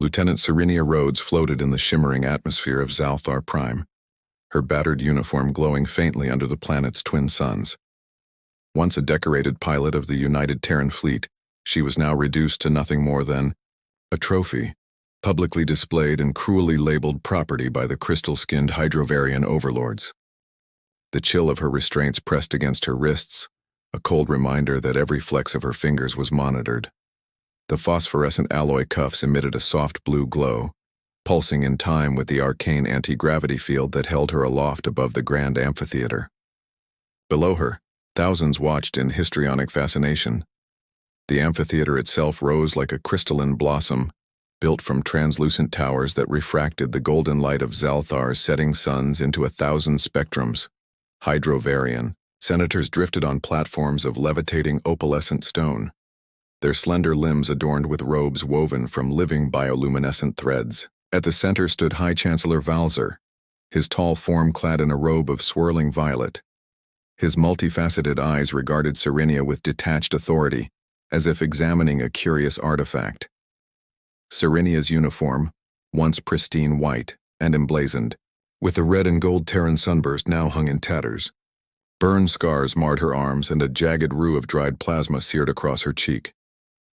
Lieutenant Serenia Rhodes floated in the shimmering atmosphere of Zalthar Prime, her battered uniform glowing faintly under the planet's twin suns. Once a decorated pilot of the United Terran Fleet, she was now reduced to nothing more than a trophy, publicly displayed and cruelly labeled property by the crystal-skinned Hydrovarian overlords. The chill of her restraints pressed against her wrists, a cold reminder that every flex of her fingers was monitored. The phosphorescent alloy cuffs emitted a soft blue glow, pulsing in time with the arcane anti-gravity field that held her aloft above the grand amphitheater. Below her, thousands watched in histrionic fascination. The amphitheater itself rose like a crystalline blossom, built from translucent towers that refracted the golden light of Zalthar's setting suns into 1,000 spectrums. Hydrovarian, senators drifted on platforms of levitating opalescent stone, their slender limbs adorned with robes woven from living bioluminescent threads. At the center stood High Chancellor Valzer, his tall form clad in a robe of swirling violet. His multifaceted eyes regarded Serenia with detached authority, as if examining a curious artifact. Serenia's uniform, once pristine white and emblazoned, with the red and gold Terran sunburst now hung in tatters. Burn scars marred her arms and a jagged rue of dried plasma seared across her cheek.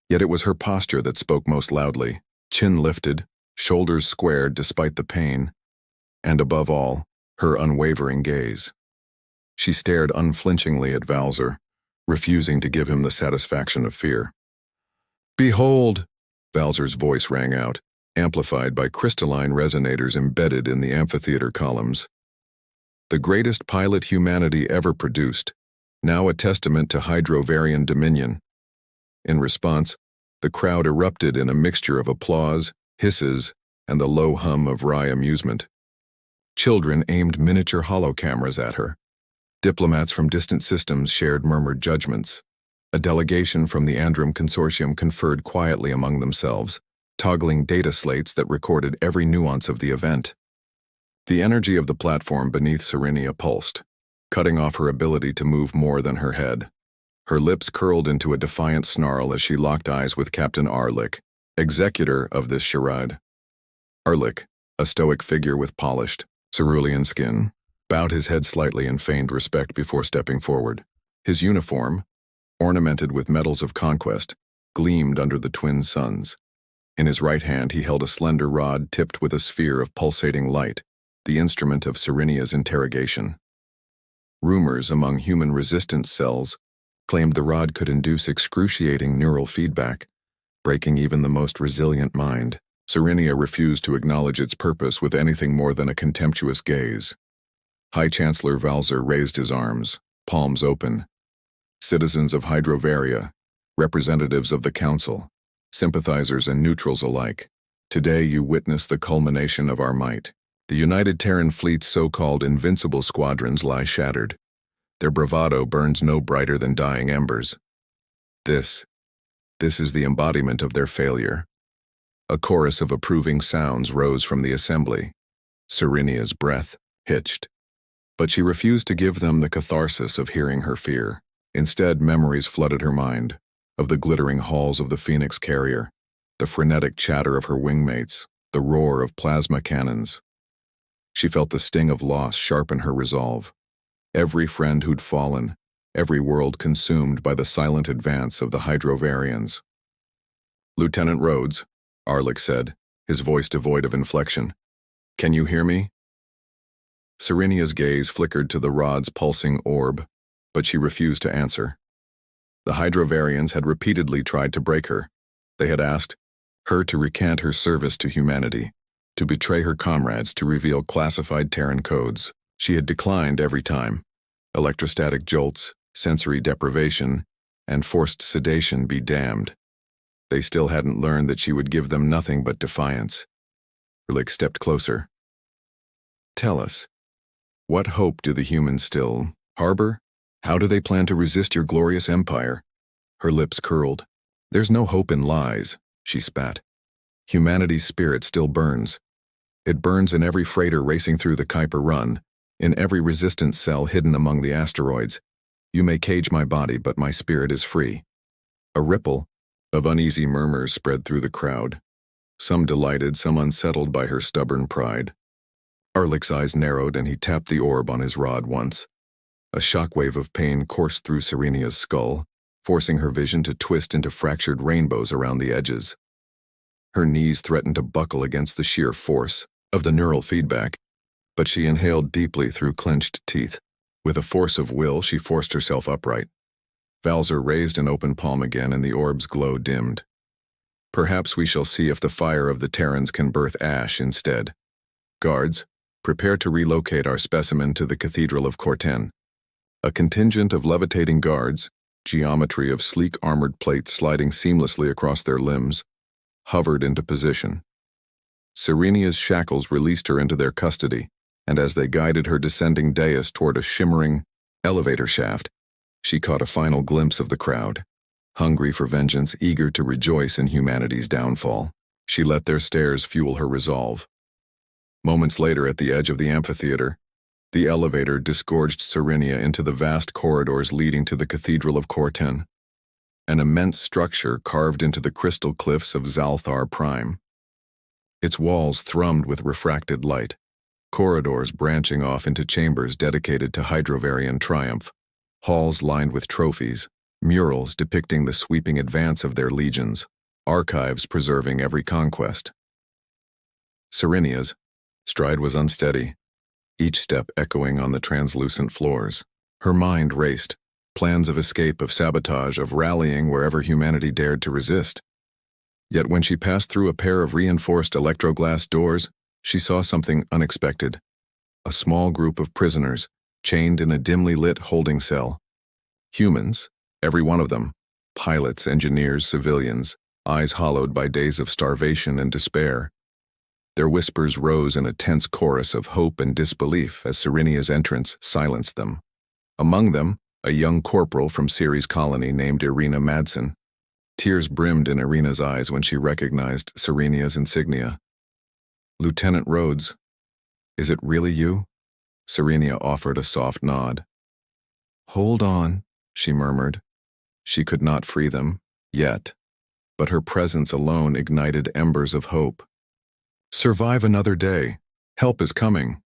Yet it was her posture that spoke most loudly, chin lifted, shoulders squared despite the pain, and above all, her unwavering gaze. She stared unflinchingly at Valzer, refusing to give him the satisfaction of fear. "Behold!" Valzer's voice rang out, amplified by crystalline resonators embedded in the amphitheater columns. "The greatest pilot humanity ever produced, now a testament to Hydrovarian dominion." In response, the crowd erupted in a mixture of applause, hisses, and the low hum of wry amusement. Children aimed miniature holo cameras at her. Diplomats from distant systems shared murmured judgments. A delegation from the Androm Consortium conferred quietly among themselves, toggling data slates that recorded every nuance of the event. The energy of the platform beneath Serenia pulsed, cutting off her ability to move more than her head. Her lips curled into a defiant snarl as she locked eyes with Captain Arlik, executor of this charade. Arlik, a stoic figure with polished, cerulean skin, bowed his head slightly and feigned respect before stepping forward. His uniform, ornamented with medals of conquest, gleamed under the twin suns. In his right hand he held a slender rod tipped with a sphere of pulsating light, the instrument of Serenia's interrogation. Rumors among human resistance cells claimed the rod could induce excruciating neural feedback, breaking even the most resilient mind. Serenia refused to acknowledge its purpose with anything more than a contemptuous gaze. High Chancellor Valzer raised his arms, palms open. Citizens of Hydrovaria, representatives of the Council, sympathizers and neutrals alike, today you witness the culmination of our might. The United Terran Fleet's so-called invincible squadrons lie shattered. Their bravado burns no brighter than dying embers. This is the embodiment of their failure. A chorus of approving sounds rose from the assembly. Serenia's breath hitched. But she refused to give them the catharsis of hearing her fear. Instead, memories flooded her mind, of the glittering halls of the Phoenix carrier, the frenetic chatter of her wingmates, the roar of plasma cannons. She felt the sting of loss sharpen her resolve. Every friend who'd fallen, every world consumed by the silent advance of the Hydrovarians. "Lieutenant Rhodes," Arlik said, his voice devoid of inflection, "can you hear me?" Serenia's gaze flickered to the rod's pulsing orb, but she refused to answer. The Hydrovarians had repeatedly tried to break her. They had asked her to recant her service to humanity, to betray her comrades, to reveal classified Terran codes. She had declined every time. Electrostatic jolts, sensory deprivation, and forced sedation be damned. They still hadn't learned that she would give them nothing but defiance. Arlik stepped closer. "Tell us, what hope do the humans still harbor? How do they plan to resist your glorious empire?" Her lips curled. "There's no hope in lies," she spat. "Humanity's spirit still burns. It burns in every freighter racing through the Kuiper Run, in every resistance cell hidden among the asteroids. You may cage my body, but my spirit is free." A ripple of uneasy murmurs spread through the crowd. some delighted, some unsettled by her stubborn pride. Arlik's eyes narrowed and he tapped the orb on his rod once. A shockwave of pain coursed through Serenia's skull, forcing her vision to twist into fractured rainbows around the edges. Her knees threatened to buckle against the sheer force of the neural feedback, but she inhaled deeply through clenched teeth. With a force of will, she forced herself upright. Valzer raised an open palm again and the orb's glow dimmed. Perhaps we shall see if the fire of the Terrans can birth ash instead. Guards, prepare to relocate our specimen to the Cathedral of Corten. A contingent of levitating guards, geometry of sleek armored plates sliding seamlessly across their limbs, hovered into position. Serenia's shackles released her into their custody, and as they guided her descending dais toward a shimmering elevator shaft, she caught a final glimpse of the crowd. Hungry for vengeance, eager to rejoice in humanity's downfall, she let their stares fuel her resolve. Moments later, at the edge of the amphitheater, the elevator disgorged Serenia into the vast corridors leading to the Cathedral of Corten, an immense structure carved into the crystal cliffs of Zalthar Prime. Its walls thrummed with refracted light, corridors branching off into chambers dedicated to Hydrovarian triumph, halls lined with trophies, murals depicting the sweeping advance of their legions, archives preserving every conquest. Serenia's stride was unsteady, each step echoing on the translucent floors. Her mind raced, plans of escape, of sabotage, of rallying wherever humanity dared to resist. Yet when she passed through a pair of reinforced electroglass doors, she saw something unexpected. A small group of prisoners, chained in a dimly lit holding cell. Humans, every one of them, pilots, engineers, civilians, eyes hollowed by days of starvation and despair. Their whispers rose in a tense chorus of hope and disbelief as Serenia's entrance silenced them. Among them, a young corporal from Ceres colony named Irina Madsen. Tears brimmed in Irina's eyes when she recognized Serenia's insignia. "Lieutenant Rhodes, is it really you?" Serenia offered a soft nod. "Hold on," she murmured. She could not free them, yet, but her presence alone ignited embers of hope. "Survive another day. Help is coming."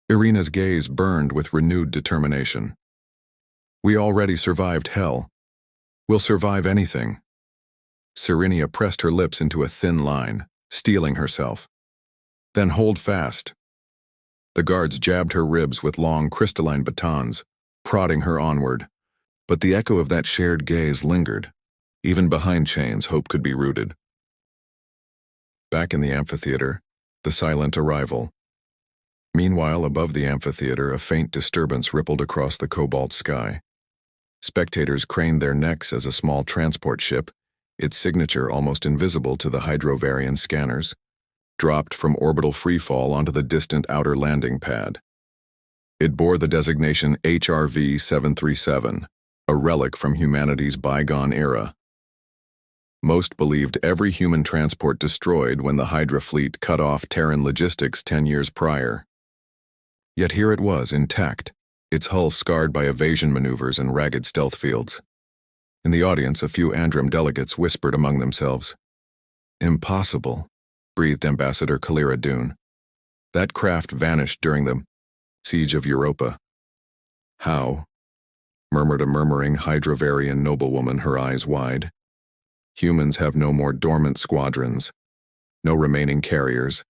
Irina's gaze burned with renewed determination. "We already survived hell. We'll survive anything." Serenia pressed her lips into a thin line, steeling herself. "Then hold fast." The guards jabbed her ribs with long crystalline batons, prodding her onward. But the echo of that shared gaze lingered. Even behind chains, hope could be rooted. Back in the amphitheater, the silent arrival. Meanwhile, above the amphitheater, a faint disturbance rippled across the cobalt sky. Spectators craned their necks as a small transport ship, its signature almost invisible to the Hydrovarian scanners, dropped from orbital freefall onto the distant outer landing pad. It bore the designation HRV 737, a relic from humanity's bygone era. Most believed every human transport destroyed when the Hydra fleet cut off Terran logistics 10 years prior. Yet here it was, intact, its hull scarred by evasion maneuvers and ragged stealth fields. In the audience, a few Andrim delegates whispered among themselves. "Impossible," breathed Ambassador Kalira Dune. "That craft vanished during the siege of Europa." "How?" murmured a murmuring Hydrovarian noblewoman, her eyes wide. "Humans have no more dormant squadrons, no remaining carriers."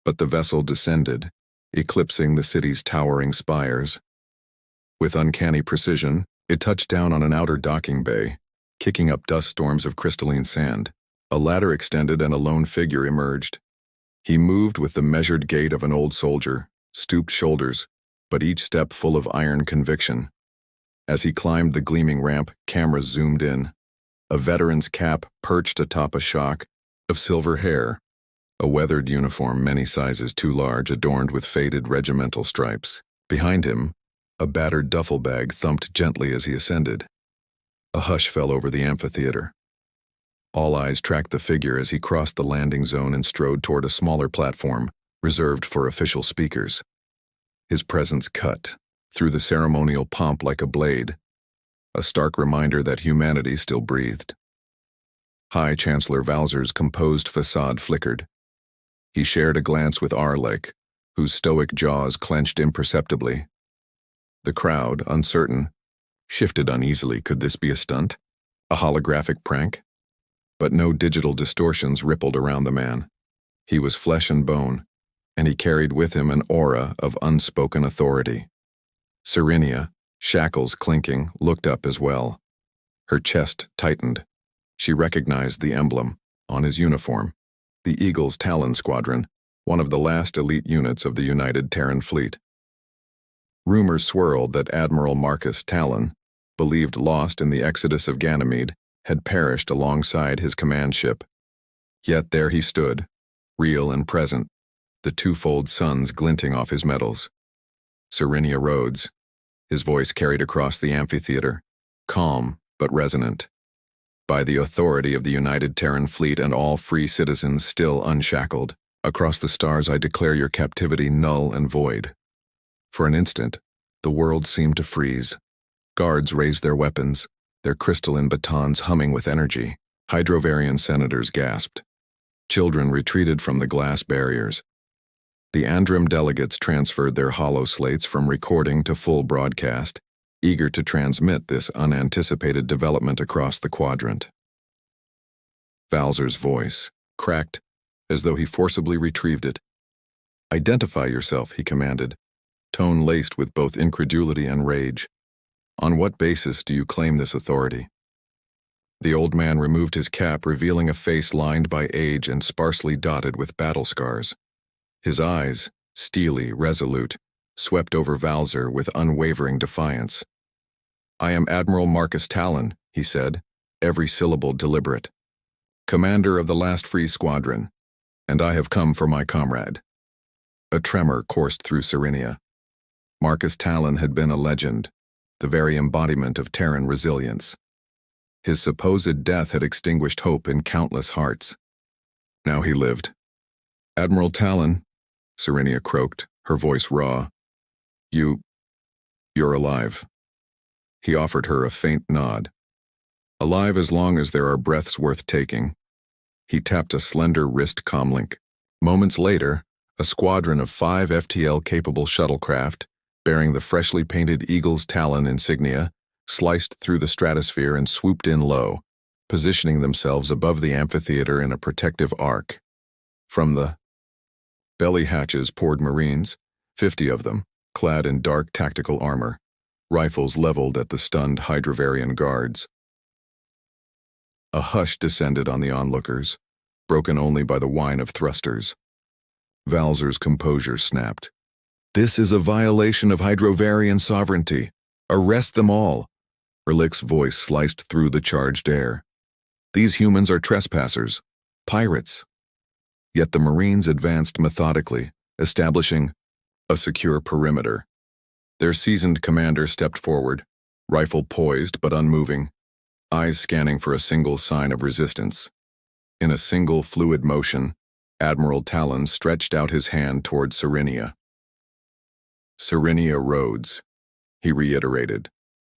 But the vessel descended, eclipsing the city's towering spires. With uncanny precision, it touched down on an outer docking bay, kicking up dust storms of crystalline sand. A ladder extended and a lone figure emerged. He moved with the measured gait of an old soldier, stooped shoulders, but each step full of iron conviction. As he climbed the gleaming ramp, cameras zoomed in. A veteran's cap perched atop a shock of silver hair, a weathered uniform many sizes too large adorned with faded regimental stripes. Behind him, a battered duffel bag thumped gently as he ascended. A hush fell over the amphitheater. All eyes tracked the figure as he crossed the landing zone and strode toward a smaller platform, reserved for official speakers. His presence cut through the ceremonial pomp like a blade, a stark reminder that humanity still breathed. High Chancellor Valzer's composed facade flickered. He shared a glance with Arlek, whose stoic jaws clenched imperceptibly. The crowd, uncertain, shifted uneasily. Could this be a stunt? A holographic prank? But no digital distortions rippled around the man. He was flesh and bone, and he carried with him an aura of unspoken authority. Serenia, shackles clinking, looked up as well. Her chest tightened. She recognized the emblem on his uniform, the Eagle's Talon Squadron, one of the last elite units of the United Terran Fleet. Rumors swirled that Admiral Marcus Talon, believed lost in the exodus of Ganymede, had perished alongside his command ship. Yet there he stood, real and present, the twofold suns glinting off his medals. Serenia Rhodes, his voice carried across the amphitheater, calm but resonant. By the authority of the United Terran Fleet and all free citizens still unshackled, across the stars I declare your captivity null and void. For an instant, the world seemed to freeze. Guards raised their weapons, their crystalline batons humming with energy. Hydrovarian senators gasped. Children retreated from the glass barriers. The Andrim delegates transferred their hollow slates from recording to full broadcast, eager to transmit this unanticipated development across the quadrant. Valzer's voice cracked, as though he forcibly retrieved it. "Identify yourself," he commanded, tone laced with both incredulity and rage. "On what basis do you claim this authority?" The old man removed his cap, revealing a face lined by age and sparsely dotted with battle scars. His eyes, steely, resolute, swept over Valzer with unwavering defiance. "I am Admiral Marcus Talon," he said, every syllable deliberate, "commander of the last free squadron, and I have come for my comrade." A tremor coursed through Serenia. Marcus Talon had been a legend, the very embodiment of Terran resilience. His supposed death had extinguished hope in countless hearts. Now he lived. "Admiral Talon," Serenia croaked, her voice raw. You're alive." He offered her a faint nod. "Alive as long as there are breaths worth taking." He tapped a slender wrist comlink. Moments later, a squadron of 5 FTL-capable shuttlecraft, bearing the freshly painted Eagle's Talon insignia, sliced through the stratosphere and swooped in low, positioning themselves above the amphitheater in a protective arc. From the belly hatches poured Marines, 50 of them, clad in dark tactical armor, rifles leveled at the stunned Hydrovarian guards. A hush descended on the onlookers, broken only by the whine of thrusters. Valzer's composure snapped. "This is a violation of Hydrovarian sovereignty. Arrest them all." Erlich's voice sliced through the charged air. "These humans are trespassers, pirates." Yet the Marines advanced methodically, establishing a secure perimeter. Their seasoned commander stepped forward, rifle poised but unmoving, eyes scanning for a single sign of resistance. In a single fluid motion, Admiral Talon stretched out his hand toward Serenia. "Serenia Rhodes," he reiterated.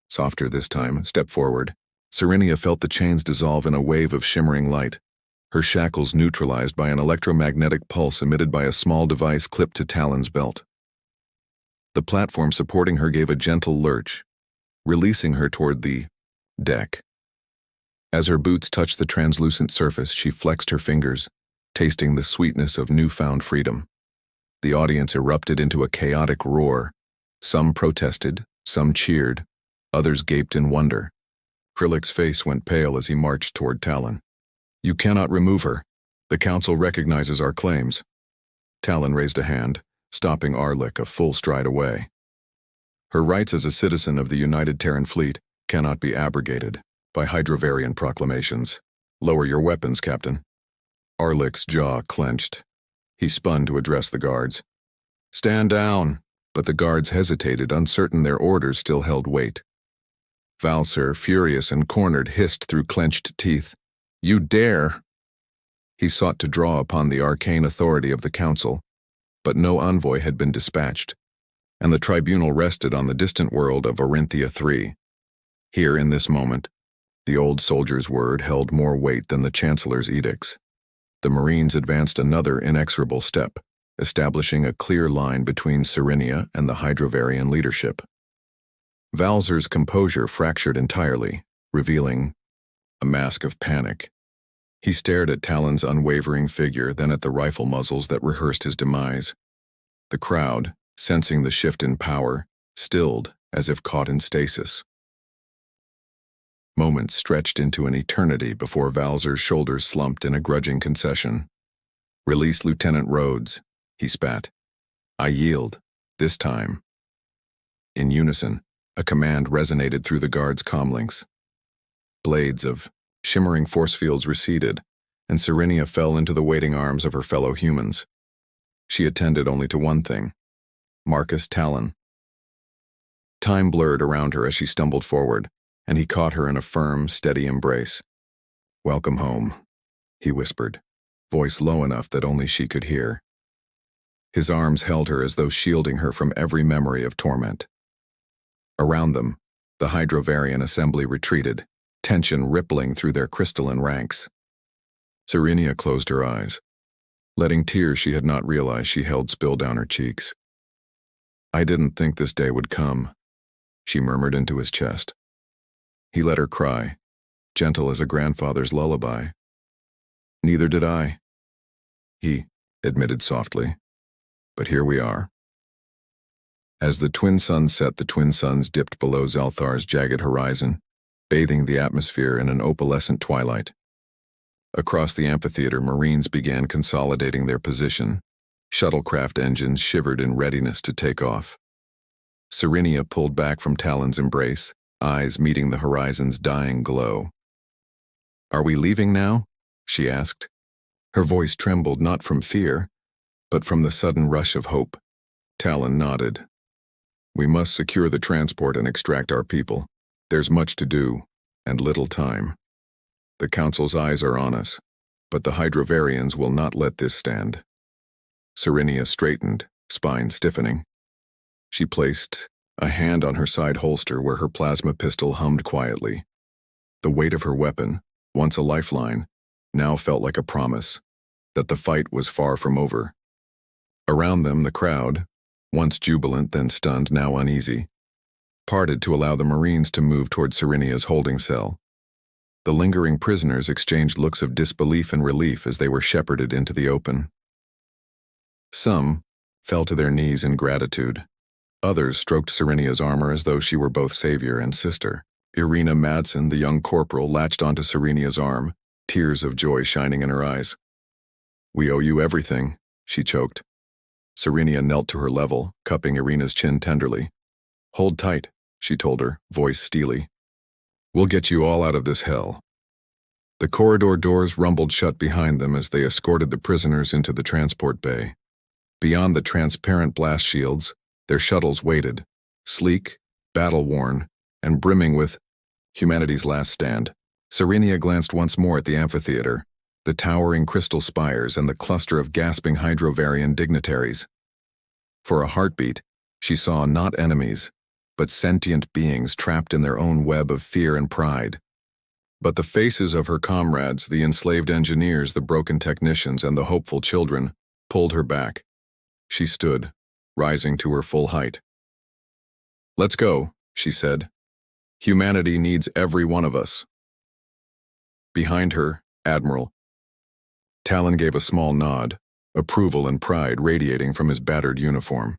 Softer this time, step forward. Serenia felt the chains dissolve in a wave of shimmering light, her shackles neutralized by an electromagnetic pulse emitted by a small device clipped to Talon's belt. The platform supporting her gave a gentle lurch, releasing her toward the deck. As her boots touched the translucent surface, she flexed her fingers, tasting the sweetness of newfound freedom. The audience erupted into a chaotic roar. Some protested, some cheered, others gaped in wonder. Krillek's face went pale as he marched toward Talon. "You cannot remove her. The Council recognizes our claims." Talon raised a hand, stopping Arlick a full stride away. "Her rights as a citizen of the United Terran Fleet cannot be abrogated by Hydrovarian proclamations. Lower your weapons, Captain." Arlick's jaw clenched. He spun to address the guards. "Stand down," but the guards hesitated, uncertain their orders still held weight. Valser, furious and cornered, hissed through clenched teeth, "You dare!" He sought to draw upon the arcane authority of the Council, but no envoy had been dispatched, and the tribunal rested on the distant world of Orinthia III. Here, in this moment, The old soldier's word held more weight than the Chancellor's edicts. The Marines advanced another inexorable step, establishing a clear line between Serenia and the Hydrovarian leadership. Valzer's composure fractured entirely, revealing a mask of panic. He stared at Talon's unwavering figure, then at the rifle muzzles that rehearsed his demise. The crowd, sensing the shift in power, stilled as if caught in stasis. Moments stretched into an eternity before Valzer's shoulders slumped in a grudging concession. "Release Lieutenant Rhodes," he spat. "I yield, this time." In unison, a command resonated through the guards' comlinks. Blades of shimmering force fields receded, and Serenia fell into the waiting arms of her fellow humans. She attended only to one thing: Marcus Talon. Time blurred around her as she stumbled forward, and he caught her in a firm, steady embrace. "Welcome home," he whispered, voice low enough that only she could hear. His arms held her as though shielding her from every memory of torment. Around them, the Hydrovarian assembly retreated, tension rippling through their crystalline ranks. Serenia closed her eyes, letting tears she had not realized she held spill down her cheeks. "I didn't think this day would come," she murmured into his chest. He let her cry, gentle as a grandfather's lullaby. "Neither did I," he admitted softly. "But here we are." As the twin suns set, the twin suns dipped below Zalthar's jagged horizon, bathing the atmosphere in an opalescent twilight. Across the amphitheater, Marines began consolidating their position. Shuttlecraft engines shivered in readiness to take off. Serenia pulled back from Talon's embrace, eyes meeting the horizon's dying glow. "Are we leaving now?" she asked. Her voice trembled not from fear, but from the sudden rush of hope. Talon nodded. "We must secure the transport and extract our people. There's much to do, and little time. The Council's eyes are on us, but the Hydrovarians will not let this stand." Serenia straightened, spine stiffening. She placed a hand on her side holster where her plasma pistol hummed quietly. The weight of her weapon, once a lifeline, now felt like a promise that the fight was far from over. Around them, the crowd, once jubilant then stunned, now uneasy, parted to allow the Marines to move toward Serenia's holding cell. The lingering prisoners exchanged looks of disbelief and relief as they were shepherded into the open. Some fell to their knees in gratitude. Others stroked Serenia's armor as though she were both savior and sister. Irina Madsen, the young corporal, latched onto Serenia's arm, tears of joy shining in her eyes. "We owe you everything," she choked. Serenia knelt to her level, cupping Irina's chin tenderly. "Hold tight," she told her, voice steely. "We'll get you all out of this hell." The corridor doors rumbled shut behind them as they escorted the prisoners into the transport bay. Beyond the transparent blast shields, their shuttles waited, sleek, battle-worn, and brimming with humanity's last stand. Serenia glanced once more at the amphitheater, the towering crystal spires and the cluster of gasping Hydrovarian dignitaries. For a heartbeat, she saw not enemies, but sentient beings trapped in their own web of fear and pride. But the faces of her comrades, the enslaved engineers, the broken technicians, and the hopeful children, pulled her back. She stood, rising to her full height. "Let's go," she said. "Humanity needs every one of us." Behind her, Admiral Talon gave a small nod, approval and pride radiating from his battered uniform.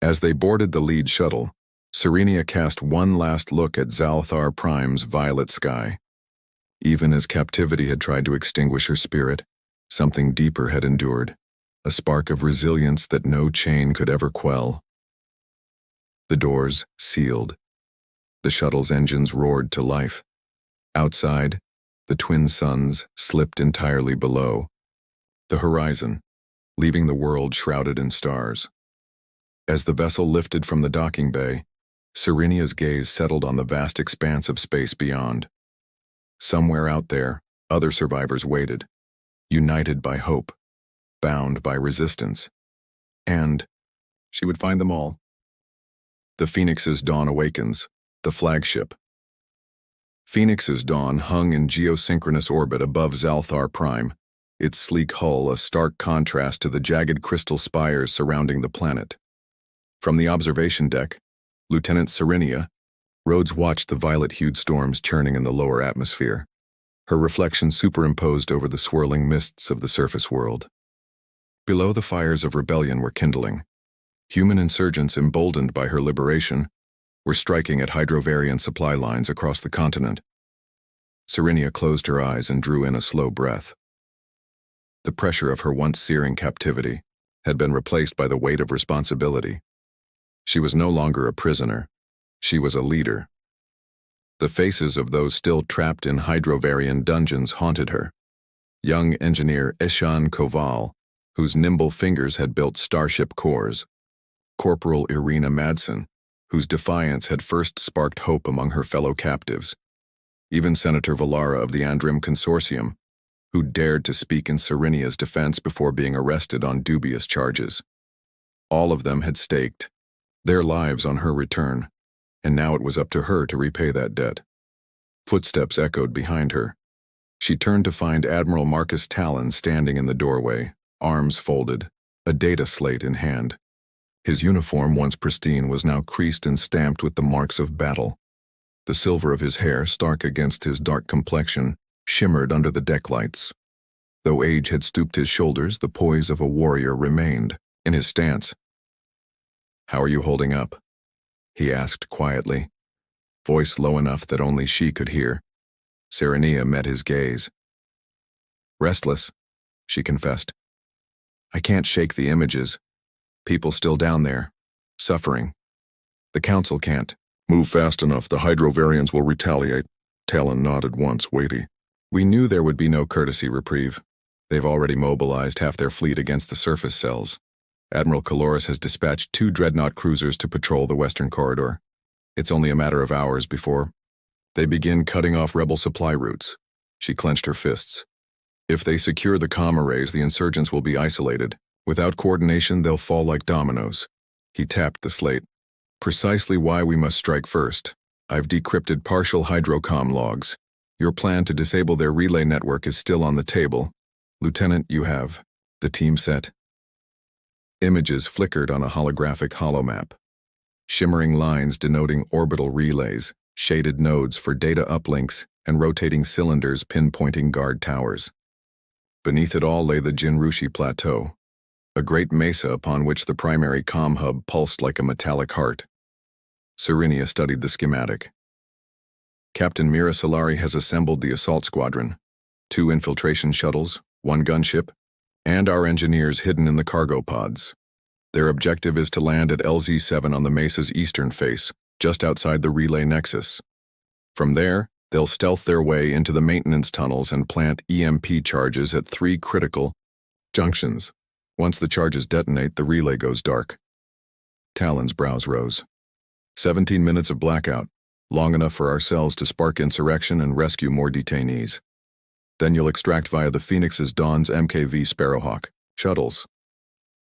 As they boarded the lead shuttle, Serenia cast one last look at Zalthar Prime's violet sky. Even as captivity had tried to extinguish her spirit, something deeper had endured, a spark of resilience that no chain could ever quell. The doors sealed. The shuttle's engines roared to life. Outside, the twin suns slipped entirely below the horizon, leaving the world shrouded in stars. As the vessel lifted from the docking bay, Serenia's gaze settled on the vast expanse of space beyond. Somewhere out there, other survivors waited, united by hope, bound by resistance. And she would find them all. The Phoenix's dawn awakens, the flagship. Phoenix's Dawn hung in geosynchronous orbit above Zalthar Prime, its sleek hull a stark contrast to the jagged crystal spires surrounding the planet. From the observation deck, Lieutenant Serenia, Rhodes watched the violet-hued storms churning in the lower atmosphere, her reflection superimposed over the swirling mists of the surface world. Below, the fires of rebellion were kindling. Human insurgents, emboldened by her liberation, were striking at Hydrovarian supply lines across the continent. Serenia closed her eyes and drew in a slow breath. The pressure of her once searing captivity had been replaced by the weight of responsibility. She was no longer a prisoner. She was a leader. The faces of those still trapped in Hydrovarian dungeons haunted her. Young engineer Ishan Koval, whose nimble fingers had built starship cores. Corporal Irina Madsen, whose defiance had first sparked hope among her fellow captives. Even Senator Valara of the Andrim Consortium, who dared to speak in Serenia's defense before being arrested on dubious charges. All of them had staked their lives on her return, and now it was up to her to repay that debt. Footsteps echoed behind her. She turned to find Admiral Marcus Talon standing in the doorway, arms folded, a data slate in hand. His uniform, once pristine, was now creased and stamped with the marks of battle. The silver of his hair, stark against his dark complexion, shimmered under the deck lights. Though age had stooped his shoulders, the poise of a warrior remained in his stance. "How are you holding up?" he asked quietly, voice low enough that only she could hear. Serenia met his gaze. "Restless," she confessed. "I can't shake the images. People still down there, suffering. The Council can't move fast enough. The Hydrovarians will retaliate." Talon nodded once, weighty. "We knew there would be no courtesy reprieve. They've already mobilized half their fleet against the surface cells. Admiral Kaloris has dispatched 2 dreadnought cruisers to patrol the western corridor. It's only a matter of hours before they begin cutting off rebel supply routes." She clenched her fists. "If they secure the comm arrays, the insurgents will be isolated. Without coordination, they'll fall like dominoes." He tapped the slate. "Precisely why we must strike first. I've decrypted partial hydrocom logs. Your plan to disable their relay network is still on the table. Lieutenant, you have the team set." Images flickered on a holographic holomap. Shimmering lines denoting orbital relays, shaded nodes for data uplinks, and rotating cylinders pinpointing guard towers. Beneath it all lay the Jinrushi Plateau, a great mesa upon which the primary comm hub pulsed like a metallic heart. Serenia studied the schematic. "Captain Mira Solari has assembled the assault squadron, 2 infiltration shuttles, 1 gunship, and our engineers hidden in the cargo pods. Their objective is to land at LZ-7 on the mesa's eastern face, just outside the relay nexus. From there, they'll stealth their way into the maintenance tunnels and plant EMP charges at 3 critical junctions. Once the charges detonate, the relay goes dark." Talon's brows rose. 17 minutes of blackout, long enough for our cells to spark insurrection and rescue more detainees. Then you'll extract via the Phoenix's Dawn's MKV Sparrowhawk shuttles.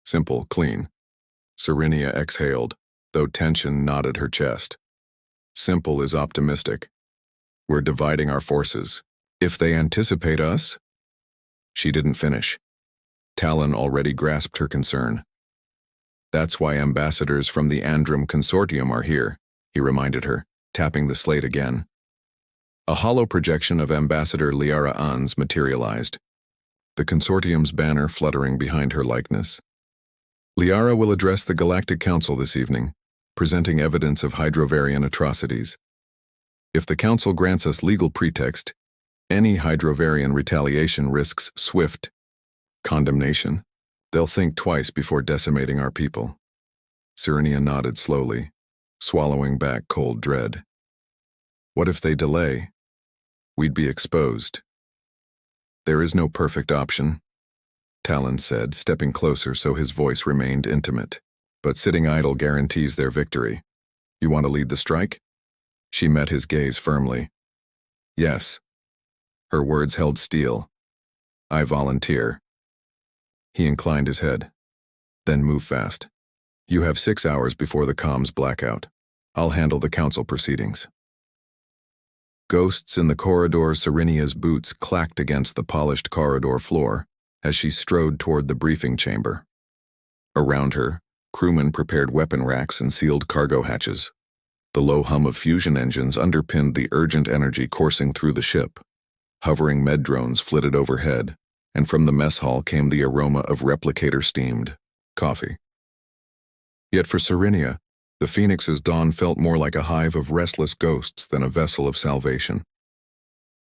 Simple, clean. Serenia exhaled, though tension knotted her chest. Simple is optimistic. We're dividing our forces. If they anticipate us... She didn't finish. Talon already grasped her concern. "That's why ambassadors from the Andrim Consortium are here," he reminded her, tapping the slate again. A hollow projection of Ambassador Liara Ans materialized, the consortium's banner fluttering behind her likeness. "Liara will address the Galactic Council this evening, presenting evidence of Hydrovarian atrocities. If the Council grants us legal pretext, any Hydrovarian retaliation risks swift condemnation. They'll think twice before decimating our people." Serenia nodded slowly, swallowing back cold dread. "What if they delay? We'd be exposed." "There is no perfect option," Talon said, stepping closer so his voice remained intimate. "But sitting idle guarantees their victory. You want to lead the strike?" She met his gaze firmly. "Yes." Her words held steel. "I volunteer." He inclined his head. "Then move fast. You have 6 hours before the comms blackout. I'll handle the council proceedings." Ghosts in the corridor. Serenia's boots clacked against the polished corridor floor as she strode toward the briefing chamber. Around her, crewmen prepared weapon racks and sealed cargo hatches. The low hum of fusion engines underpinned the urgent energy coursing through the ship. Hovering med drones flitted overhead, and from the mess hall came the aroma of replicator-steamed coffee. Yet for Serenia, the Phoenix's dawn felt more like a hive of restless ghosts than a vessel of salvation.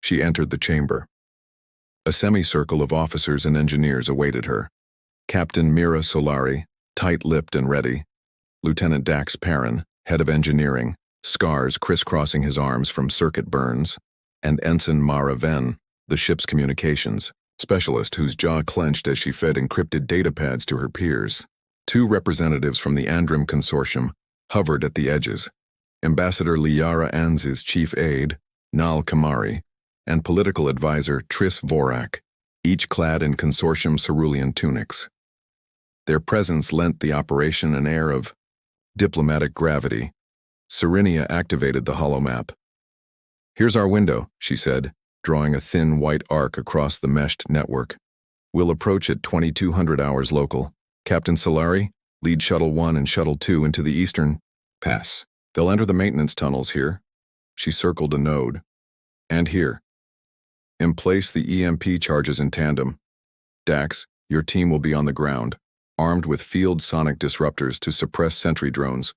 She entered the chamber. A semicircle of officers and engineers awaited her. Captain Mira Solari, tight-lipped and ready. Lieutenant Dax Perrin, head of engineering, scars crisscrossing his arms from circuit burns, and Ensign Mara Ven, the ship's communications specialist whose jaw clenched as she fed encrypted datapads to her peers. 2 representatives from the Andrim Consortium hovered at the edges, Ambassador Liara Anz's chief aide, Nal Kamari, and political advisor Tris Vorak, each clad in consortium cerulean tunics. Their presence lent the operation an air of diplomatic gravity. Serenia activated the holomap. "Here's our window," she said, drawing a thin white arc across the meshed network. "We'll approach at 2200 hours local. Captain Solari, lead Shuttle 1 and Shuttle 2 into the eastern pass. They'll enter the maintenance tunnels here." She circled a node. "And here. Emplace the EMP charges in tandem. Dax, your team will be on the ground, armed with field sonic disruptors to suppress sentry drones.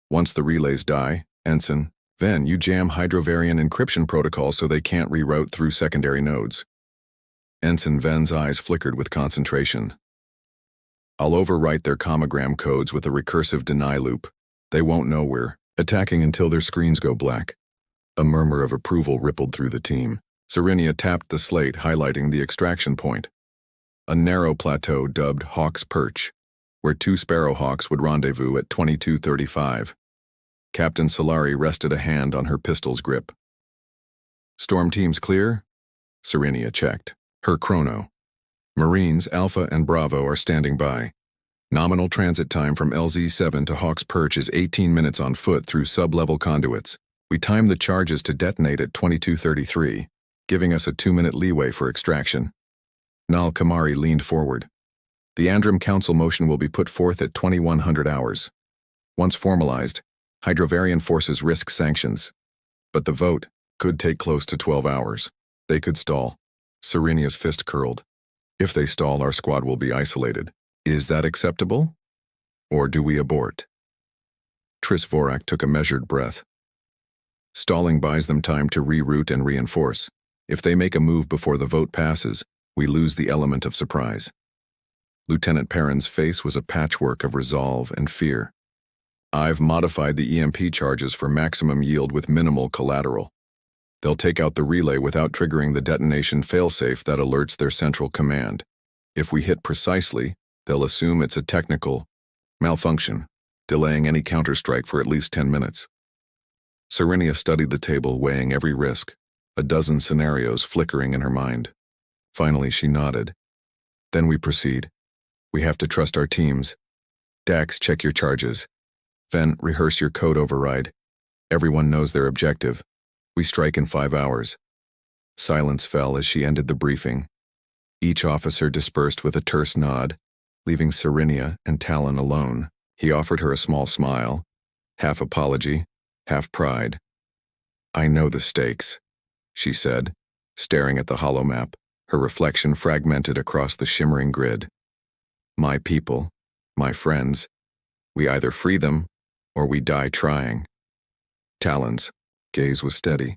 Once the relays die, Ensign, Ven, you jam hydrovariant encryption protocols so they can't reroute through secondary nodes." Ensign Ven's eyes flickered with concentration. "I'll overwrite their commogram codes with a recursive deny loop. They won't know we're attacking until their screens go black." A murmur of approval rippled through the team. Serenia tapped the slate, highlighting the extraction point. A narrow plateau dubbed Hawk's Perch, where 2 Sparrowhawks would rendezvous at 2235. Captain Solari rested a hand on her pistol's grip. "Storm teams clear?" Serenia checked. Her chrono. "Marines Alpha and Bravo are standing by. Nominal transit time from LZ-7 to Hawk's Perch is 18 minutes on foot through sub-level conduits. We timed the charges to detonate at 2233, giving us a 2-minute leeway for extraction." Nal Kamari leaned forward. "The Andrim Council motion will be put forth at 2100 hours. Once formalized, Hydrovarian forces risk sanctions. But the vote could take close to 12 hours. They could stall." Serenia's fist curled. "If they stall, our squad will be isolated. Is that acceptable? Or do we abort?" Tris Vorak took a measured breath. "Stalling buys them time to reroute and reinforce. If they make a move before the vote passes, we lose the element of surprise." Lieutenant Perrin's face was a patchwork of resolve and fear. "I've modified the EMP charges for maximum yield with minimal collateral. They'll take out the relay without triggering the detonation failsafe that alerts their central command. If we hit precisely, they'll assume it's a technical malfunction, delaying any counterstrike for at least 10 minutes. Serenia studied the table, weighing every risk, a dozen scenarios flickering in her mind. Finally, she nodded. "Then we proceed. We have to trust our teams. Dax, check your charges. Ven, rehearse your code override. Everyone knows their objective. We strike in 5 hours." Silence fell as she ended the briefing. Each officer dispersed with a terse nod, leaving Serenia and Talon alone. He offered her a small smile, half apology, half pride. "I know the stakes," she said, staring at the holomap, her reflection fragmented across the shimmering grid. "My people, my friends, we either free them or we die trying." Talon's gaze was steady.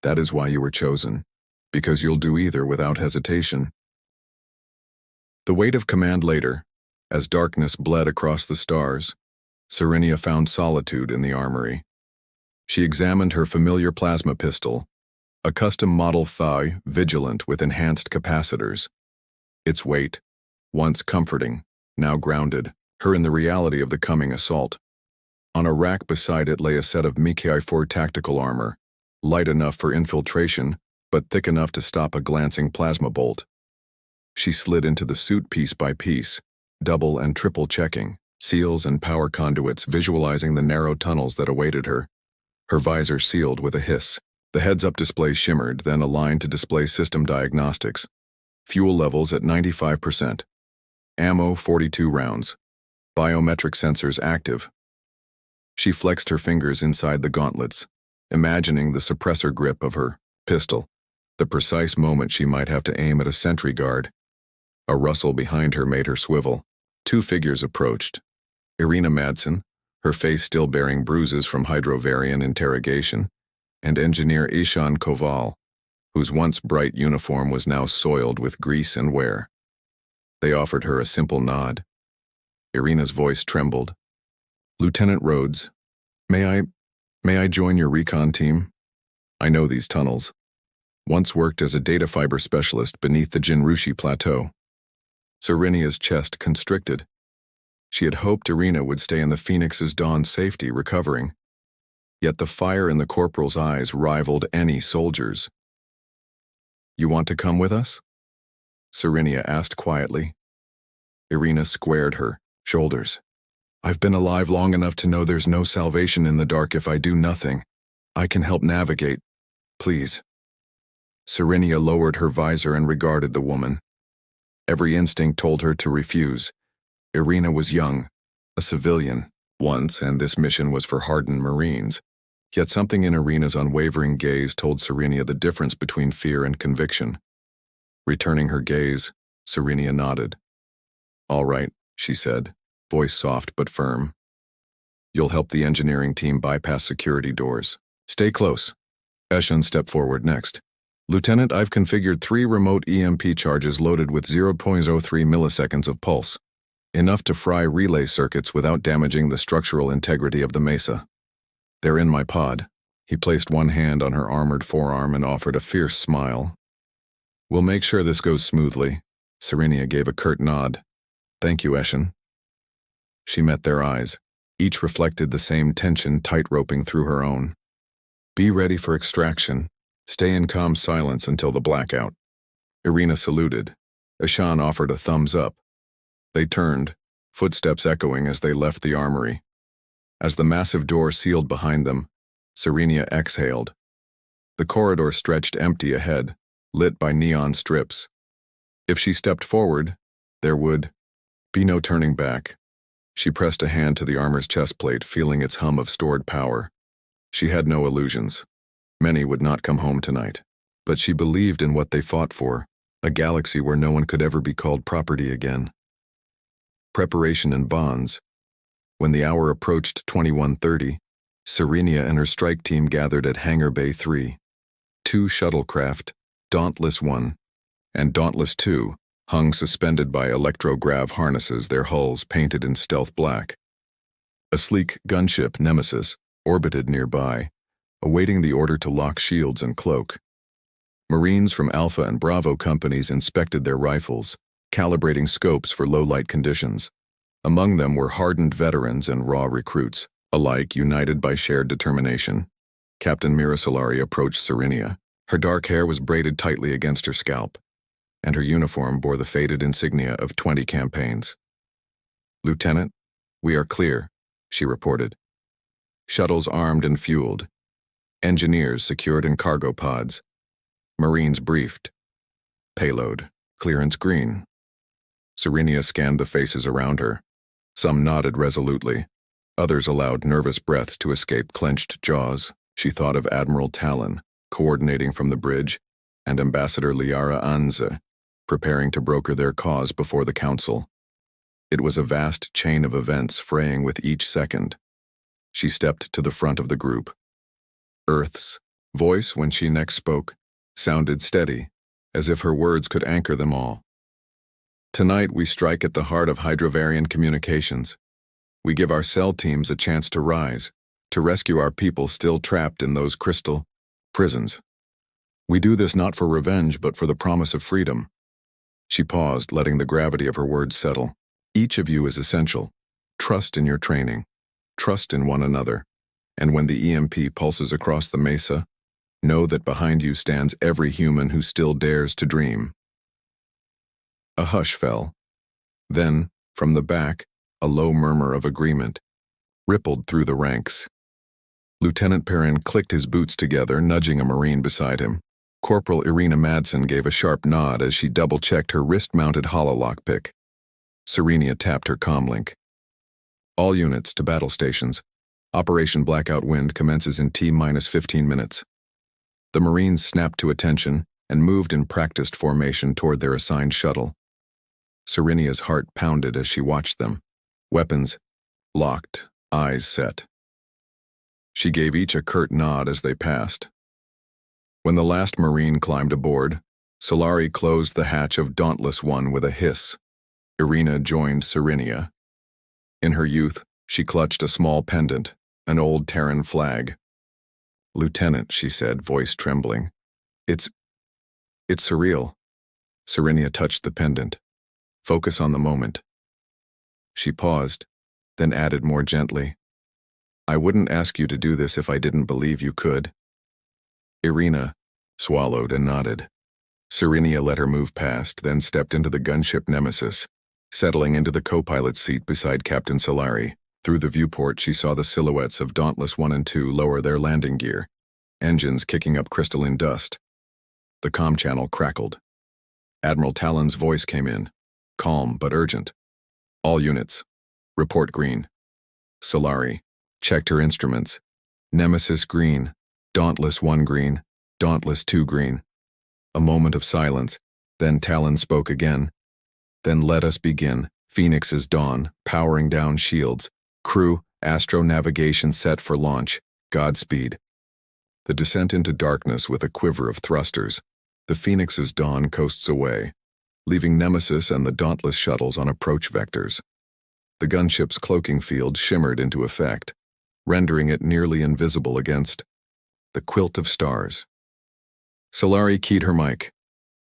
"That is why you were chosen, because you'll do either without hesitation." The weight of command later, as darkness bled across the stars, Serenia found solitude in the armory. She examined her familiar plasma pistol, a custom model Thai vigilant with enhanced capacitors. Its weight, once comforting, now grounded her in the reality of the coming assault. On a rack beside it lay a set of Mikai-4 tactical armor, light enough for infiltration, but thick enough to stop a glancing plasma bolt. She slid into the suit piece by piece, double and triple checking, seals and power conduits, visualizing the narrow tunnels that awaited her, her visor sealed with a hiss. The heads-up display shimmered, then aligned to display system diagnostics. Fuel levels at 95%. Ammo 42 rounds. Biometric sensors active. She flexed her fingers inside the gauntlets, imagining the suppressor grip of her pistol, the precise moment she might have to aim at a sentry guard. A rustle behind her made her swivel. Two figures approached. Irina Madsen, her face still bearing bruises from hydrovarian interrogation, and engineer Ishan Koval, whose once bright uniform was now soiled with grease and wear. They offered her a simple nod. Irina's voice trembled. "Lieutenant Rhodes, may I join your recon team? I know these tunnels. Once worked as a data fiber specialist beneath the Jinrushi Plateau." Serenia's chest constricted. She had hoped Irina would stay in the Phoenix's dawn safety, recovering. Yet the fire in the corporal's eyes rivaled any soldier's. "You want to come with us?" Serenia asked quietly. Irina squared her shoulders. "I've been alive long enough to know there's no salvation in the dark if I do nothing. I can help navigate. Please." Serenia lowered her visor and regarded the woman. Every instinct told her to refuse. Irina was young, a civilian, once, and this mission was for hardened Marines. Yet something in Irina's unwavering gaze told Serenia the difference between fear and conviction. Returning her gaze, Serenia nodded. "All right," she said, voice soft but firm. "You'll help the engineering team bypass security doors. Stay close." Eshan stepped forward next. "Lieutenant, I've configured 3 remote EMP charges loaded with 0.03 milliseconds of pulse, enough to fry relay circuits without damaging the structural integrity of the mesa. They're in my pod." He placed one hand on her armored forearm and offered a fierce smile. "We'll make sure this goes smoothly." Serenia gave a curt nod. "Thank you, Eshan." She met their eyes. Each reflected the same tension tight-roping through her own. "Be ready for extraction. Stay in calm silence until the blackout." Irina saluted. Eshan offered a thumbs up. They turned, footsteps echoing as they left the armory. As the massive door sealed behind them, Serenia exhaled. The corridor stretched empty ahead, lit by neon strips. If she stepped forward, there would be no turning back. She pressed a hand to the armor's chest plate, feeling its hum of stored power. She had no illusions. Many would not come home tonight. But she believed in what they fought for, a galaxy where no one could ever be called property again. Preparation and bonds. When the hour approached 21:30, Serenia and her strike team gathered at Hangar Bay 3. 2 shuttlecraft, Dauntless 1 and Dauntless 2, hung suspended by electrograv harnesses, their hulls painted in stealth black. A sleek gunship, Nemesis, orbited nearby, awaiting the order to lock shields and cloak. Marines from Alpha and Bravo companies inspected their rifles, calibrating scopes for low-light conditions. Among them were hardened veterans and raw recruits, alike united by shared determination. Captain Mira Solari approached Serenia. Her dark hair was braided tightly against her scalp, and her uniform bore the faded insignia of 20 campaigns. "Lieutenant, we are clear," she reported. Shuttles armed and fueled. Engineers secured in cargo pods. Marines briefed. Payload, clearance green. Serenia scanned the faces around her. Some nodded resolutely. Others allowed nervous breaths to escape clenched jaws. She thought of Admiral Talon, coordinating from the bridge, and Ambassador Liara Anze, preparing to broker their cause before the Council. It was a vast chain of events fraying with each second. She stepped to the front of the group. Earth's voice, when she next spoke, sounded steady, as if her words could anchor them all. "Tonight we strike at the heart of hydrovarian communications. We give our cell teams a chance to rise, to rescue our people still trapped in those crystal prisons. We do this not for revenge, but for the promise of freedom." She paused, letting the gravity of her words settle. "Each of you is essential. Trust in your training. Trust in one another. And when the EMP pulses across the mesa, know that behind you stands every human who still dares to dream." A hush fell. Then, from the back, a low murmur of agreement rippled through the ranks. Lieutenant Perrin clicked his boots together, nudging a Marine beside him. Corporal Irina Madsen gave a sharp nod as she double-checked her wrist-mounted hololockpick. Serenia tapped her comlink. All units to battle stations. Operation Blackout Wind commences in T-15 minutes. The Marines snapped to attention and moved in practiced formation toward their assigned shuttle. Serenia's heart pounded as she watched them. Weapons locked, eyes set. She gave each a curt nod as they passed. When the last Marine climbed aboard, Solari closed the hatch of Dauntless One with a hiss. Irina joined Serenia. In her youth, she clutched a small pendant, an old Terran flag. "Lieutenant," she said, voice trembling. It's surreal." Serenia touched the pendant. "Focus on the moment." She paused, then added more gently, "I wouldn't ask you to do this if I didn't believe you could." Irina swallowed and nodded. Serenia let her move past, then stepped into the gunship Nemesis, settling into the co-pilot's seat beside Captain Solari. Through the viewport, she saw the silhouettes of Dauntless 1 and 2 lower their landing gear, engines kicking up crystalline dust. The comm channel crackled. Admiral Talon's voice came in, calm but urgent. "All units, report green." Solari checked her instruments. Nemesis green, Dauntless 1 green, Dauntless 2 green. A moment of silence, then Talon spoke again. "Then let us begin. Phoenix is dawn, powering down shields. Crew, astro navigation set for launch. Godspeed." The descent into darkness with a quiver of thrusters. The Phoenix's dawn coasts away, leaving Nemesis and the Dauntless shuttles on approach vectors. The gunship's cloaking field shimmered into effect, rendering it nearly invisible against the quilt of stars. Solari keyed her mic.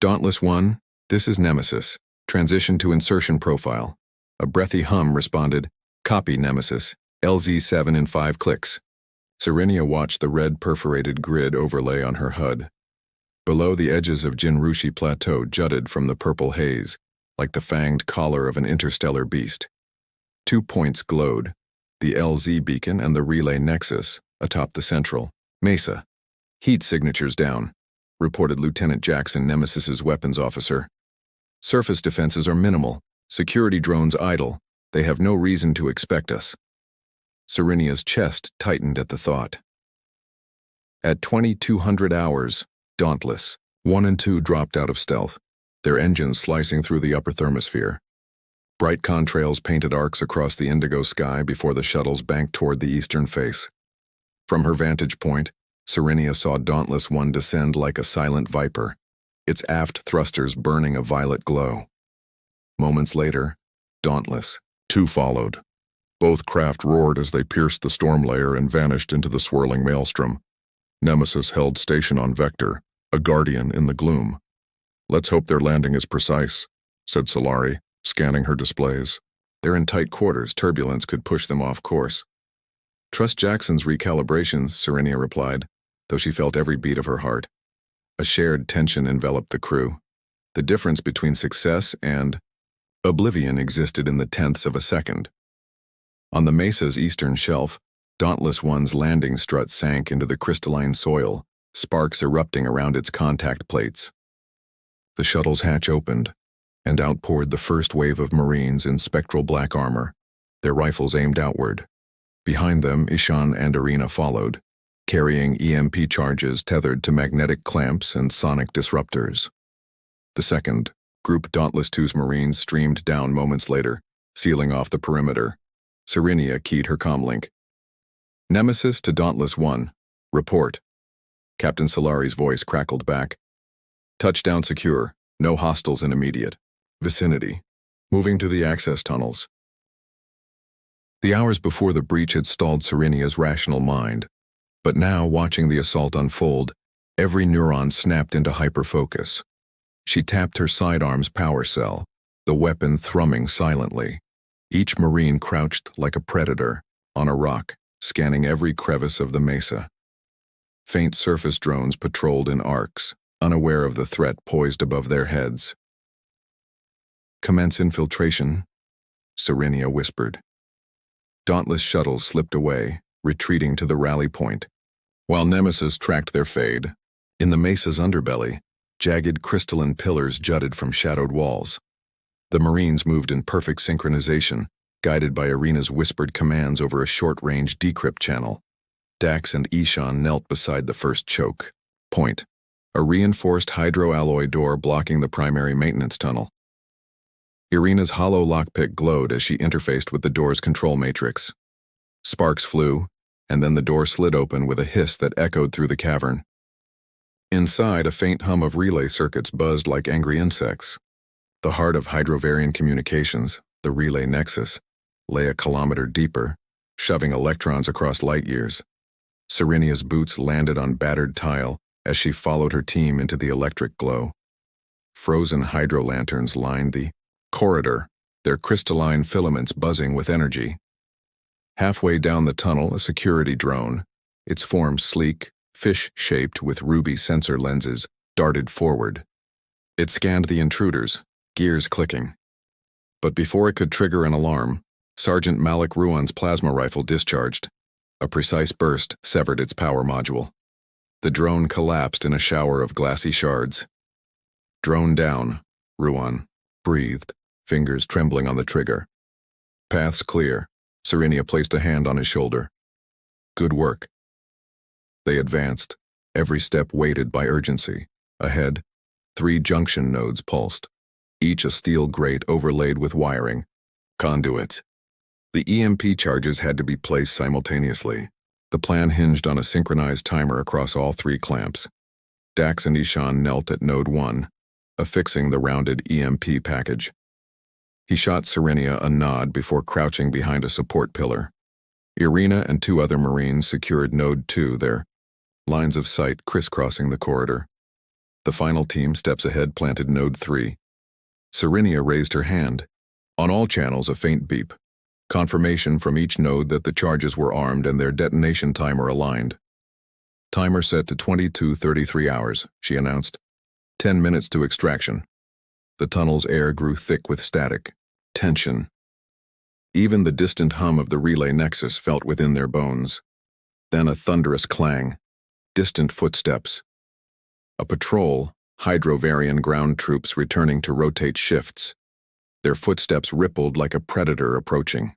"Dauntless 1, this is Nemesis. Transition to insertion profile." A breathy hum responded, "Copy, Nemesis. LZ7 in 5 clicks." Serenia watched the red perforated grid overlay on her HUD. Below, the edges of Jinrushi Plateau jutted from the purple haze, like the fanged collar of an interstellar beast. 2 points glowed, the LZ beacon and the relay nexus atop the central mesa. "Heat signatures down," reported Lieutenant Jackson, Nemesis's weapons officer. "Surface defenses are minimal, security drones idle. They have no reason to expect us." Serenia's chest tightened at the thought. At 2200 hours, Dauntless 1 and 2 dropped out of stealth, their engines slicing through the upper thermosphere. Bright contrails painted arcs across the indigo sky before the shuttles banked toward the eastern face. From her vantage point, Serenia saw Dauntless 1 descend like a silent viper, its aft thrusters burning a violet glow. Moments later, Dauntless 2 followed. Both craft roared as they pierced the storm layer and vanished into the swirling maelstrom. Nemesis held station on Vector, a guardian in the gloom. "Let's hope their landing is precise," said Solari, scanning her displays. "They're in tight quarters. Turbulence could push them off course." "Trust Jackson's recalibrations," Serenia replied, though she felt every beat of her heart. A shared tension enveloped the crew. The difference between success and oblivion existed in the tenths of a second. On the mesa's eastern shelf, Dauntless 1's landing strut sank into the crystalline soil, sparks erupting around its contact plates. The shuttle's hatch opened, and out poured the first wave of Marines in spectral black armor, their rifles aimed outward. Behind them, Ishan and Irina followed, carrying EMP charges tethered to magnetic clamps and sonic disruptors. The second, Group Dauntless 2's Marines streamed down moments later, sealing off the perimeter. Serenia keyed her comlink. "Nemesis to Dauntless 1. Report." Captain Solari's voice crackled back. "Touchdown secure. No hostiles in immediate vicinity. Moving to the access tunnels." The hours before the breach had stalled Serenia's rational mind, but now, watching the assault unfold, every neuron snapped into hyperfocus. She tapped her sidearm's power cell, the weapon thrumming silently. Each Marine crouched like a predator, on a rock, scanning every crevice of the mesa. Faint surface drones patrolled in arcs, unaware of the threat poised above their heads. "Commence infiltration," Serenia whispered. Dauntless shuttles slipped away, retreating to the rally point, while Nemesis tracked their fade. In the mesa's underbelly, jagged crystalline pillars jutted from shadowed walls. The Marines moved in perfect synchronization, guided by Irina's whispered commands over a short-range decrypt channel. Dax and Ishan knelt beside the first choke point, a reinforced hydroalloy door blocking the primary maintenance tunnel. Irina's hollow lockpick glowed as she interfaced with the door's control matrix. Sparks flew, and then the door slid open with a hiss that echoed through the cavern. Inside, a faint hum of relay circuits buzzed like angry insects. The heart of Hydrovarian communications, the relay nexus, lay a kilometer deeper, shoving electrons across light years. Serenia's boots landed on battered tile as she followed her team into the electric glow. Frozen hydrolanterns lined the corridor, their crystalline filaments buzzing with energy. Halfway down the tunnel, a security drone, its form sleek, fish-shaped with ruby sensor lenses, darted forward. It scanned the intruders, gears clicking. But before it could trigger an alarm, Sergeant Malik Ruan's plasma rifle discharged. A precise burst severed its power module. The drone collapsed in a shower of glassy shards. Drone down, Ruan breathed, fingers trembling on the trigger. Paths clear. Serenia placed a hand on his shoulder. Good work. They advanced, every step weighted by urgency. Ahead, 3 junction nodes pulsed, each a steel grate overlaid with wiring. Conduits. The EMP charges had to be placed simultaneously. The plan hinged on a synchronized timer across all 3 clamps. Dax and Ishan knelt at Node 1, affixing the rounded EMP package. He shot Serenia a nod before crouching behind a support pillar. Irina and 2 other Marines secured Node 2, their lines of sight crisscrossing the corridor. The final team steps ahead planted Node 3. Serenia raised her hand. On all channels, a faint beep. Confirmation from each node that the charges were armed and their detonation timer aligned. Timer set to 22:33 hours, she announced. 10 minutes to extraction. The tunnel's air grew thick with static, tension. Even the distant hum of the relay nexus felt within their bones. Then a thunderous clang. Distant footsteps. A patrol, Hydrovarian ground troops returning to rotate shifts. Their footsteps rippled like a predator approaching.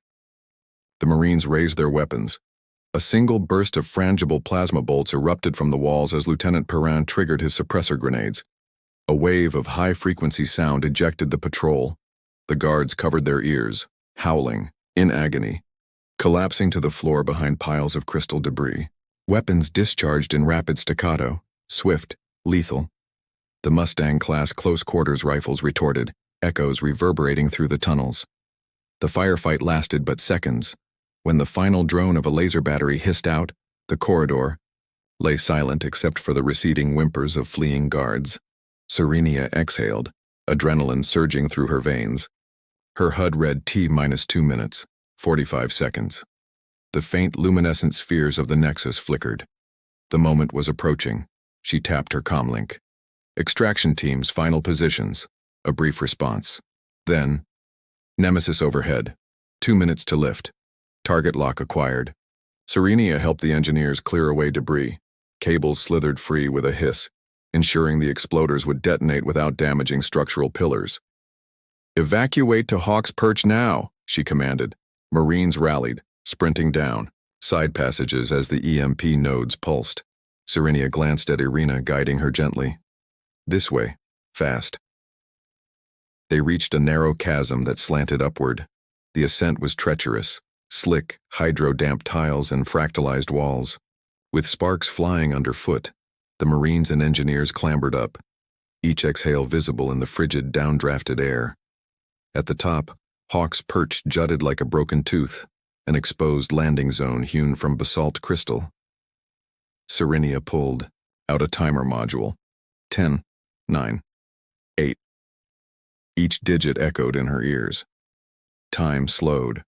The Marines raised their weapons. A single burst of frangible plasma bolts erupted from the walls as Lieutenant Perrin triggered his suppressor grenades. A wave of high-frequency sound ejected the patrol. The guards covered their ears, howling, in agony, collapsing to the floor behind piles of crystal debris. Weapons discharged in rapid staccato, swift, lethal. The Mustang-class close-quarters rifles retorted, echoes reverberating through the tunnels. The firefight lasted but seconds. When the final drone of a laser battery hissed out, the corridor lay silent except for the receding whimpers of fleeing guards. Serenia exhaled, adrenaline surging through her veins. Her HUD read T-2 minutes, 45 seconds. The faint luminescent spheres of the Nexus flickered. The moment was approaching. She tapped her comlink. Extraction team's final positions. A brief response. Then, Nemesis overhead. 2 minutes to lift. Target lock acquired. Serenia helped the engineers clear away debris. Cables slithered free with a hiss, ensuring the exploders would detonate without damaging structural pillars. "Evacuate to Hawk's Perch now," she commanded. Marines rallied, sprinting down, side passages as the EMP nodes pulsed. Serenia glanced at Irina, guiding her gently. "This way, fast." They reached a narrow chasm that slanted upward. The ascent was treacherous, slick, hydro-damp tiles and fractalized walls. With sparks flying underfoot, the Marines and engineers clambered up, each exhale visible in the frigid, downdrafted air. At the top, Hawk's Perch jutted like a broken tooth, an exposed landing zone hewn from basalt crystal. Serenia pulled out a timer module. 10, 9, 8. Each digit echoed in her ears. Time slowed.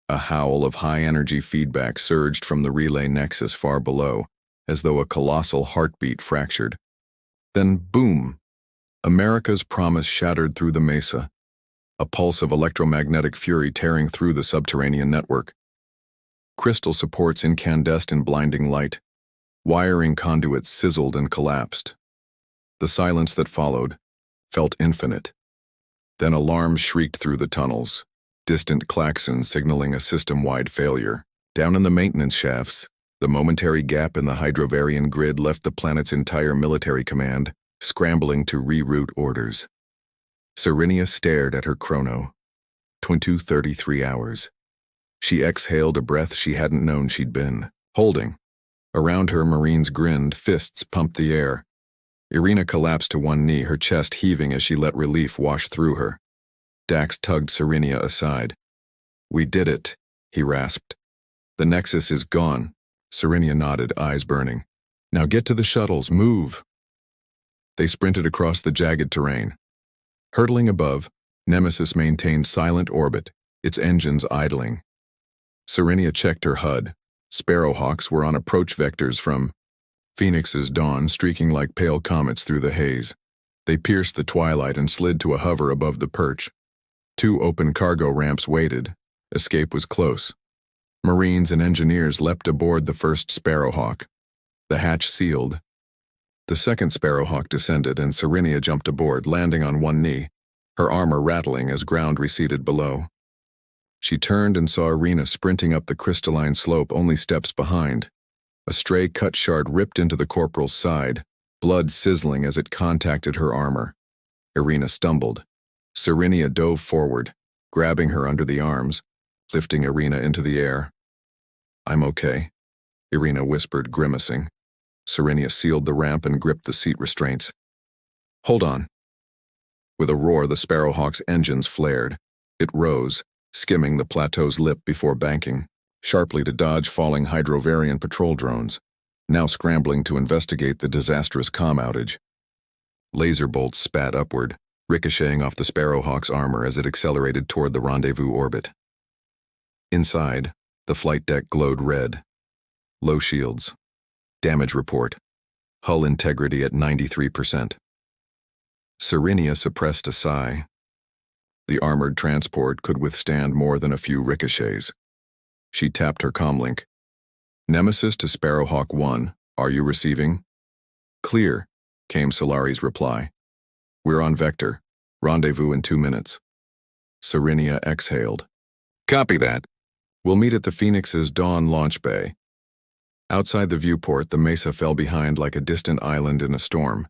A howl of high-energy feedback surged from the relay nexus far below, as though a colossal heartbeat fractured. Then, boom! America's promise shattered through the mesa, a pulse of electromagnetic fury tearing through the subterranean network. crystal supports incandescent in blinding light. Wiring conduits sizzled and collapsed. The silence that followed felt infinite. Then alarms shrieked through the tunnels, distant klaxons signaling a system-wide failure. Down in the maintenance shafts, the momentary gap in the Hydrovarian grid left the planet's entire military command scrambling to reroute orders. Serenia stared at her chrono. 2:33 hours. She exhaled a breath she hadn't known she'd been holding. Around her, Marines grinned, fists pumped the air. Irina collapsed to one knee, her chest heaving as she let relief wash through her. Dax tugged Serenia aside. "We did it," he rasped. "The Nexus is gone." Serenia nodded, eyes burning. "Now get to the shuttles, move." They sprinted across the jagged terrain. Hurtling above, Nemesis maintained silent orbit, its engines idling. Serenia checked her HUD. Sparrowhawks were on approach vectors from Phoenix's dawn, streaking like pale comets through the haze. They pierced the twilight and slid to a hover above the perch. 2 open cargo ramps waited. Escape was close. Marines and engineers leapt aboard the first Sparrowhawk. The hatch sealed. The second Sparrowhawk descended, and Serenia jumped aboard, landing on one knee, her armor rattling as ground receded below. She turned and saw Irina sprinting up the crystalline slope only steps behind. A stray cut shard ripped into the corporal's side, blood sizzling as it contacted her armor. Irina stumbled. Serenia dove forward, grabbing her under the arms, lifting Irina into the air. "I'm okay," Irina whispered, grimacing. Serenia sealed the ramp and gripped the seat restraints. "Hold on." With a roar, the Sparrowhawk's engines flared. It rose, skimming the plateau's lip before banking sharply to dodge falling Hydrovarian patrol drones, now scrambling to investigate the disastrous comm outage. Laser bolts spat upward, ricocheting off the Sparrowhawk's armor as it accelerated toward the rendezvous orbit. Inside, the flight deck glowed red. Low shields. Damage report. Hull integrity at 93%. Serenia suppressed a sigh. The armored transport could withstand more than a few ricochets. She tapped her comlink. "Nemesis to Sparrowhawk 1, are you receiving?" "Clear," came Solari's reply. "We're on vector. Rendezvous in 2 minutes." Serenia exhaled. "Copy that. We'll meet at the Phoenix's Dawn launch bay." Outside the viewport, the mesa fell behind like a distant island in a storm.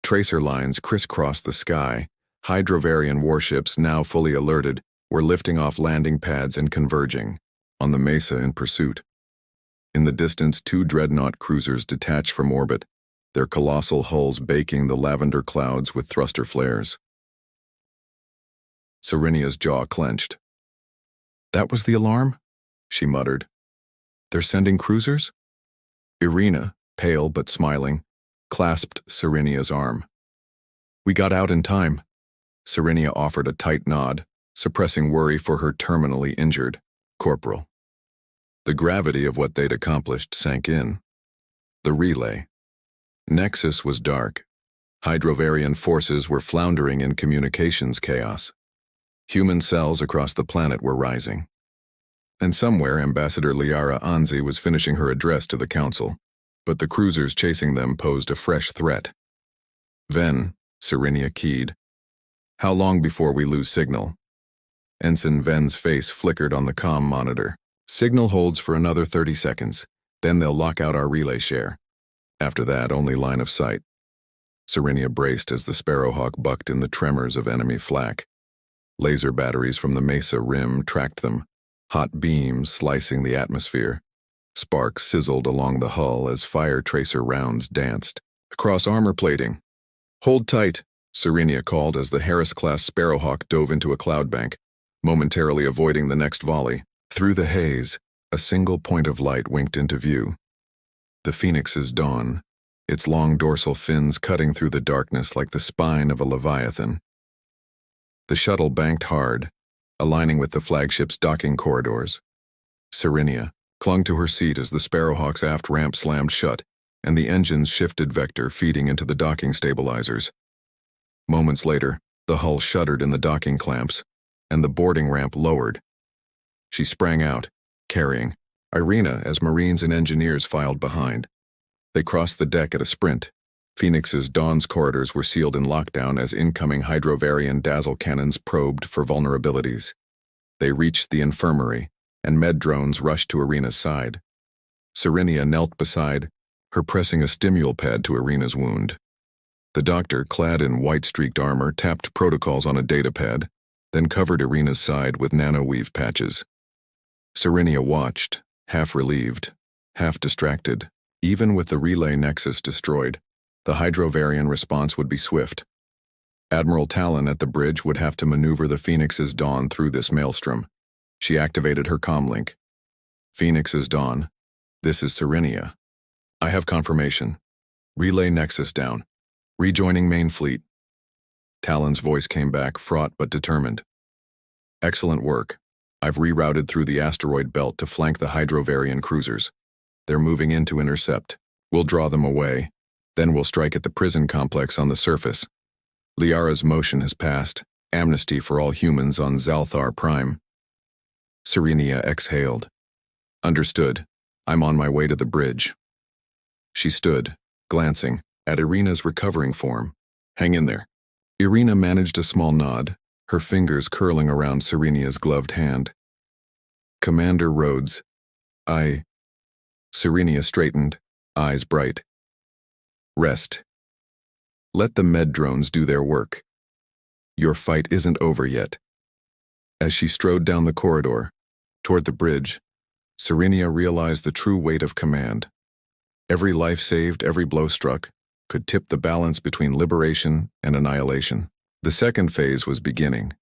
Tracer lines crisscrossed the sky. Hydrovarian warships, now fully alerted, were lifting off landing pads and converging on the mesa in pursuit. In the distance, 2 dreadnought cruisers detached from orbit, their colossal hulls baking the lavender clouds with thruster flares. Serenia's jaw clenched. "That was the alarm?" she muttered. "They're sending cruisers?" Irina, pale but smiling, clasped Serenia's arm. "We got out in time." Serenia offered a tight nod, suppressing worry for her terminally injured corporal. The gravity of what they'd accomplished sank in. The relay. Nexus was dark. Hydrovarian forces were floundering in communications chaos. Human cells across the planet were rising. And somewhere Ambassador Liara Anzi was finishing her address to the Council, but the cruisers chasing them posed a fresh threat. "Ven," Serenia keyed. "How long before we lose signal?" Ensign Ven's face flickered on the comm monitor. "Signal holds for another 30 seconds. Then they'll lock out our relay share. After that, only line of sight." Serenia braced as the Sparrowhawk bucked in the tremors of enemy flak. Laser batteries from the mesa rim tracked them, hot beams slicing the atmosphere. Sparks sizzled along the hull as fire tracer rounds danced across armor plating. "Hold tight," Serenia called as the Harris-class Sparrowhawk dove into a cloud bank, momentarily avoiding the next volley. Through the haze, a single point of light winked into view. The Phoenix's Dawn, its long dorsal fins cutting through the darkness like the spine of a leviathan. The shuttle banked hard, aligning with the flagship's docking corridors. Serenia clung to her seat as the Sparrowhawk's aft ramp slammed shut, and the engines shifted vector, feeding into the docking stabilizers. Moments later, the hull shuddered in the docking clamps, and the boarding ramp lowered. She sprang out, carrying Irina as Marines and engineers filed behind. They crossed the deck at a sprint. Phoenix's Dawn's corridors were sealed in lockdown as incoming Hydrovarian dazzle cannons probed for vulnerabilities. They reached the infirmary, and med drones rushed to Irina's side. Serenia knelt beside her, pressing a stimul pad to Irina's wound. The doctor, clad in white-streaked armor, tapped protocols on a datapad, then covered Irina's side with nanoweave patches. Serenia watched, half relieved, half distracted. Even with the relay nexus destroyed, the Hydrovarian response would be swift. Admiral Talon at the bridge would have to maneuver the Phoenix's Dawn through this maelstrom. She activated her comlink. Phoenix's Dawn, this is Serenia. I have confirmation. Relay nexus down. Rejoining main fleet. Talon's voice came back, fraught but determined. Excellent work. I've rerouted through the asteroid belt to flank the Hydrovarian cruisers. They're moving in to intercept. We'll draw them away. Then we'll strike at the prison complex on the surface. Liara's motion has passed. Amnesty for all humans on Zalthar Prime. Serenia exhaled. Understood. I'm on my way to the bridge. She stood, glancing at Irina's recovering form. Hang in there. Irina managed a small nod, her fingers curling around Serenia's gloved hand. Commander Rhodes. Serenia straightened, eyes bright. Rest. Let the med drones do their work. Your fight isn't over yet. As she strode down the corridor, toward the bridge, Serenia realized the true weight of command. Every life saved, every blow struck, could tip the balance between liberation and annihilation. The second phase was beginning,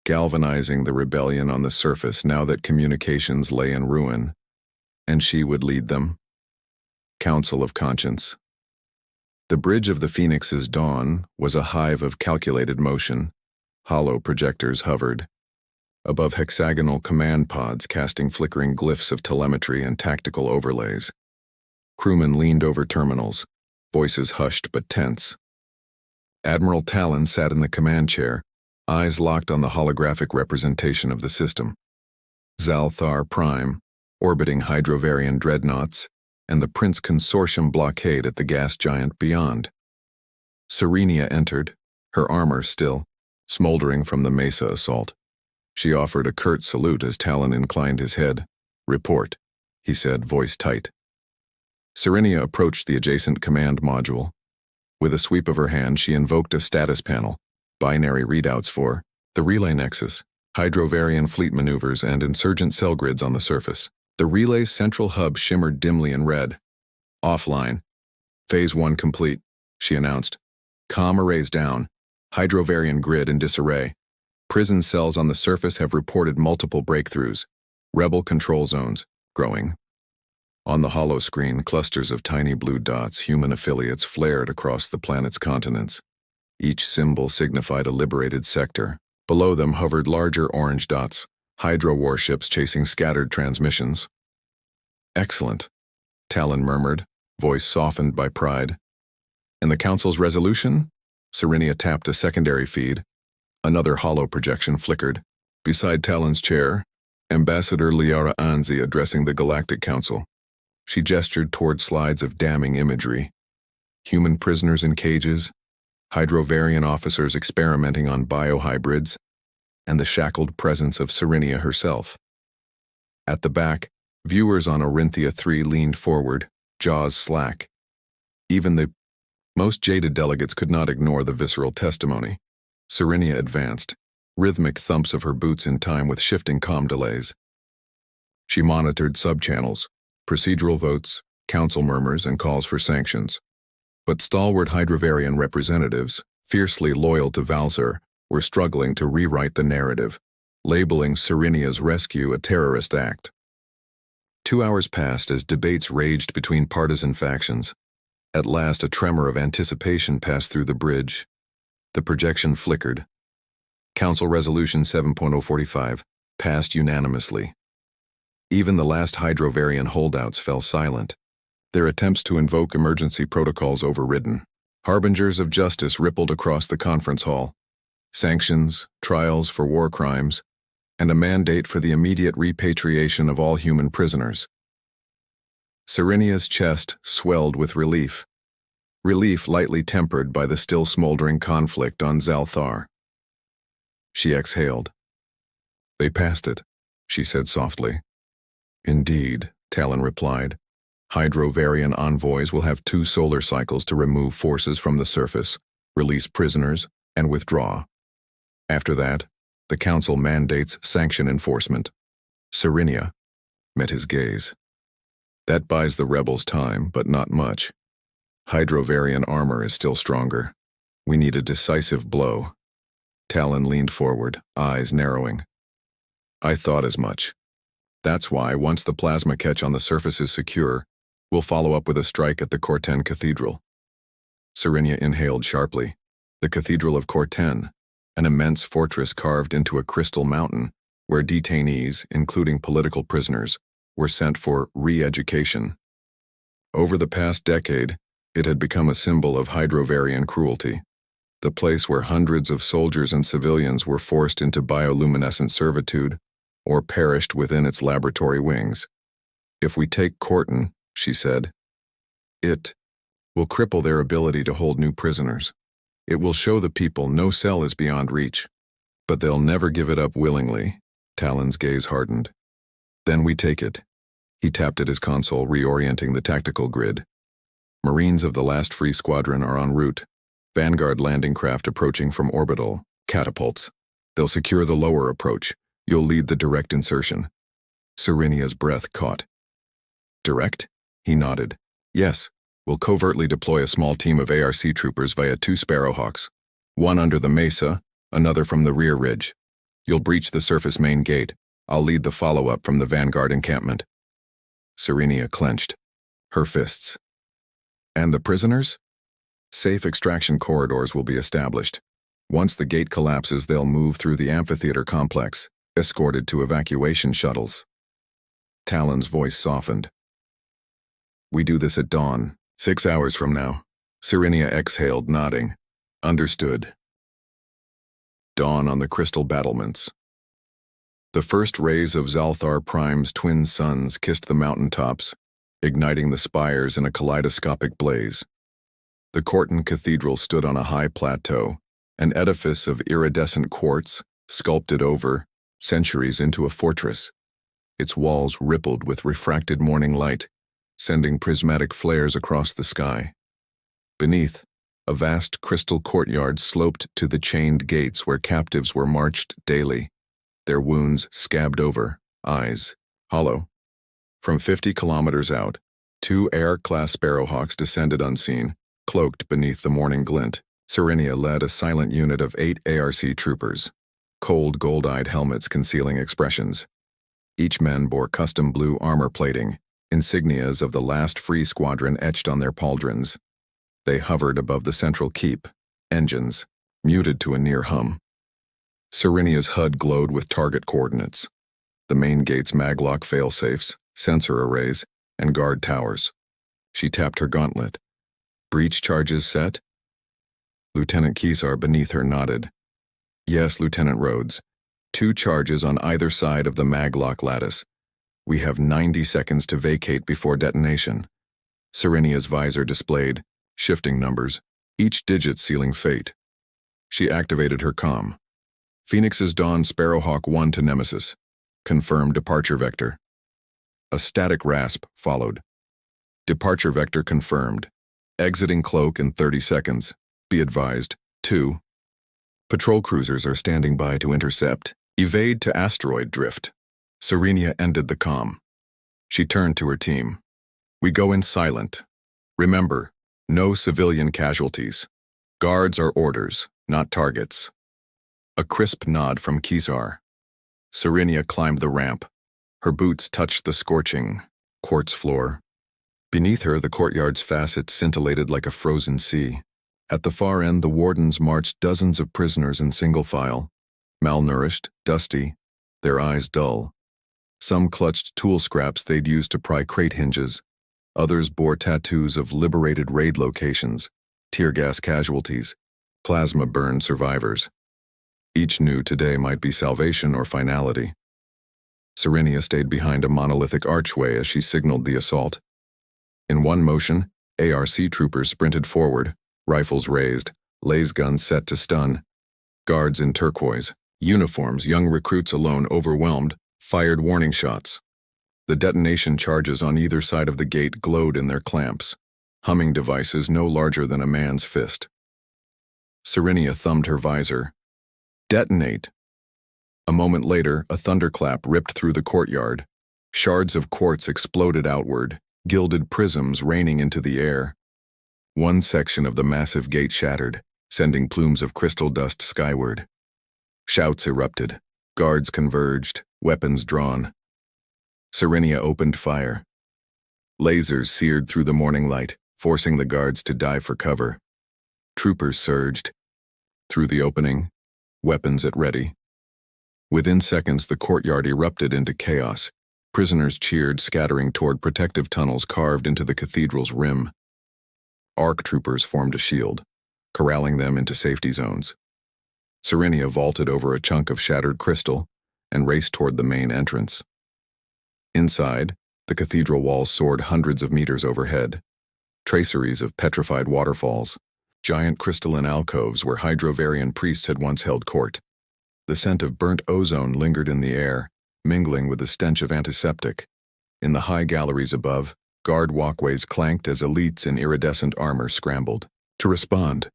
galvanizing the rebellion on the surface now that communications lay in ruin, and she would lead them. Council of Conscience. The bridge of the Phoenix's Dawn was a hive of calculated motion. Hollow projectors hovered above hexagonal command pods, casting flickering glyphs of telemetry and tactical overlays. Crewmen leaned over terminals, voices hushed but tense. Admiral Talon sat in the command chair, eyes locked on the holographic representation of the system. Zalthar Prime, orbiting Hydrovarian dreadnoughts, and the Prince Consortium blockade at the gas giant beyond. Serenia entered, her armor still, smoldering from the Mesa assault. She offered a curt salute as Talon inclined his head. Report, he said, voice tight. Serenia approached the adjacent command module. With a sweep of her hand, she invoked a status panel, binary readouts for the relay nexus, Hydrovarian fleet maneuvers, and insurgent cell grids on the surface. The relay's central hub shimmered dimly in red. Offline. Phase 1 complete, she announced. Comm arrays down. Hydrovarian grid in disarray. Prison cells on the surface have reported multiple breakthroughs. Rebel control zones, growing. On the hollow screen, clusters of tiny blue dots, human affiliates, flared across the planet's continents. Each symbol signified a liberated sector. Below them hovered larger orange dots, Hydro warships chasing scattered transmissions. Excellent, Talon murmured, voice softened by pride. And the Council's resolution? Serenia tapped a secondary feed. Another hollow projection flickered. Beside Talon's chair, Ambassador Liara Anzi addressing the Galactic Council. She gestured toward slides of damning imagery. Human prisoners in cages, Hydrovarian officers experimenting on biohybrids, and the shackled presence of Serenia herself. At the back, viewers on Orinthia 3 leaned forward, jaws slack. Even the most jaded delegates could not ignore the visceral testimony. Serenia advanced, rhythmic thumps of her boots in time with shifting comm delays. She monitored subchannels, procedural votes, council murmurs, and calls for sanctions. But stalwart Hydrovarian representatives, fiercely loyal to Valzar, were struggling to rewrite the narrative, labeling Serenia's rescue a terrorist act. 2 hours passed as debates raged between partisan factions. At last, a tremor of anticipation passed through the bridge. The projection flickered. Council Resolution 7.045 passed unanimously. Even the last Hydrovarian holdouts fell silent, their attempts to invoke emergency protocols overridden. Harbingers of justice rippled across the conference hall. Sanctions, trials for war crimes, and a mandate for the immediate repatriation of all human prisoners. Serenia's chest swelled with relief. Relief lightly tempered by the still smoldering conflict on Zalthar. She exhaled. "They passed it," she said softly. "Indeed," Talon replied. "Hydrovarian envoys will have 2 solar cycles to remove forces from the surface, release prisoners, and withdraw. After that, the Council mandates sanction enforcement." Serenia met his gaze. "That buys the rebels time, but not much. Hydrovarian armor is still stronger. We need a decisive blow." Talon leaned forward, eyes narrowing. "I thought as much. That's why, once the plasma catch on the surface is secure, we'll follow up with a strike at the Corten Cathedral." Serenia inhaled sharply. The Cathedral of Corten, an immense fortress carved into a crystal mountain, where detainees, including political prisoners, were sent for re-education. Over the past decade, it had become a symbol of Hydrovarian cruelty, the place where hundreds of soldiers and civilians were forced into bioluminescent servitude or perished within its laboratory wings. "If we take Corten," she said, "it will cripple their ability to hold new prisoners. It will show the people no cell is beyond reach. But they'll never give it up willingly." Talon's gaze hardened. "Then we take it." He tapped at his console, reorienting the tactical grid. "Marines of the last Free Squadron are en route. Vanguard landing craft approaching from orbital. Catapults. They'll secure the lower approach. You'll lead the direct insertion." Serenia's breath caught. "Direct?" He nodded. "Yes. We'll covertly deploy a small team of ARC troopers via 2 Sparrowhawks. One under the mesa, another from the rear ridge. You'll breach the surface main gate. I'll lead the follow-up from the Vanguard encampment." Serenia clenched. Her fists. "And the prisoners?" "Safe extraction corridors will be established. Once the gate collapses, they'll move through the amphitheater complex, escorted to evacuation shuttles." Talon's voice softened. "We do this at dawn, 6 hours from now." Serenia exhaled, nodding. "Understood." Dawn on the crystal battlements. The first rays of Zalthar Prime's twin suns kissed the mountaintops, igniting the spires in a kaleidoscopic blaze. The Corten Cathedral stood on a high plateau, an edifice of iridescent quartz, sculpted over centuries into a fortress. Its walls rippled with refracted morning light, sending prismatic flares across the sky. Beneath, a vast crystal courtyard sloped to the chained gates where captives were marched daily, their wounds scabbed over, eyes hollow. From 50 kilometers out, 2 Air-class Sparrowhawks descended unseen, cloaked beneath the morning glint. Serenia led a silent unit of 8 ARC troopers, cold gold-eyed helmets concealing expressions. Each man bore custom blue armor plating, insignias of the last Free Squadron etched on their pauldrons. They hovered above the central keep, engines, muted to a near hum. Serenia's HUD glowed with target coordinates. The main gate's maglock failsafes, sensor arrays, and guard towers. She tapped her gauntlet. "Breach charges set?" Lieutenant Kesar beneath her nodded. "Yes, Lieutenant Rhodes. 2 charges on either side of the maglock lattice. We have 90 seconds to vacate before detonation." Serenia's visor displayed shifting numbers, each digit sealing fate. She activated her comm. "Phoenix's Dawn Sparrowhawk 1 to Nemesis. Confirm departure vector." A static rasp followed. "Departure vector confirmed. Exiting cloak in 30 seconds. Be advised. 2. Patrol cruisers are standing by to intercept. Evade to asteroid drift." Serenia ended the comm. She turned to her team. "We go in silent. Remember, no civilian casualties. Guards are orders, not targets." A crisp nod from Kesar. Serenia climbed the ramp. Her boots touched the scorching quartz floor. Beneath her, the courtyard's facets scintillated like a frozen sea. At the far end, the wardens marched dozens of prisoners in single file, malnourished, dusty, their eyes dull. Some clutched tool scraps they'd used to pry crate hinges. Others bore tattoos of liberated raid locations, tear gas casualties, plasma burn survivors. Each knew today might be salvation or finality. Serenia stayed behind a monolithic archway as she signaled the assault. In one motion, ARC troopers sprinted forward, rifles raised, laser guns set to stun. Guards in turquoise uniforms, young recruits alone overwhelmed, fired warning shots. The detonation charges on either side of the gate glowed in their clamps, humming devices no larger than a man's fist. Serenia thumbed her visor. Detonate! A moment later, a thunderclap ripped through the courtyard. Shards of quartz exploded outward, gilded prisms raining into the air. One section of the massive gate shattered, sending plumes of crystal dust skyward. Shouts erupted. Guards converged, weapons drawn. Serenia opened fire. Lasers seared through the morning light, forcing the guards to dive for cover. Troopers surged. Through the opening, weapons at ready. Within seconds, the courtyard erupted into chaos. Prisoners cheered, scattering toward protective tunnels carved into the cathedral's rim. ARC troopers formed a shield, corralling them into safety zones. Serenia vaulted over a chunk of shattered crystal and raced toward the main entrance. Inside, the cathedral walls soared hundreds of meters overhead. Traceries of petrified waterfalls, giant crystalline alcoves where Hydrovarian priests had once held court. The scent of burnt ozone lingered in the air, mingling with the stench of antiseptic. In the high galleries above, guard walkways clanked as elites in iridescent armor scrambled to respond.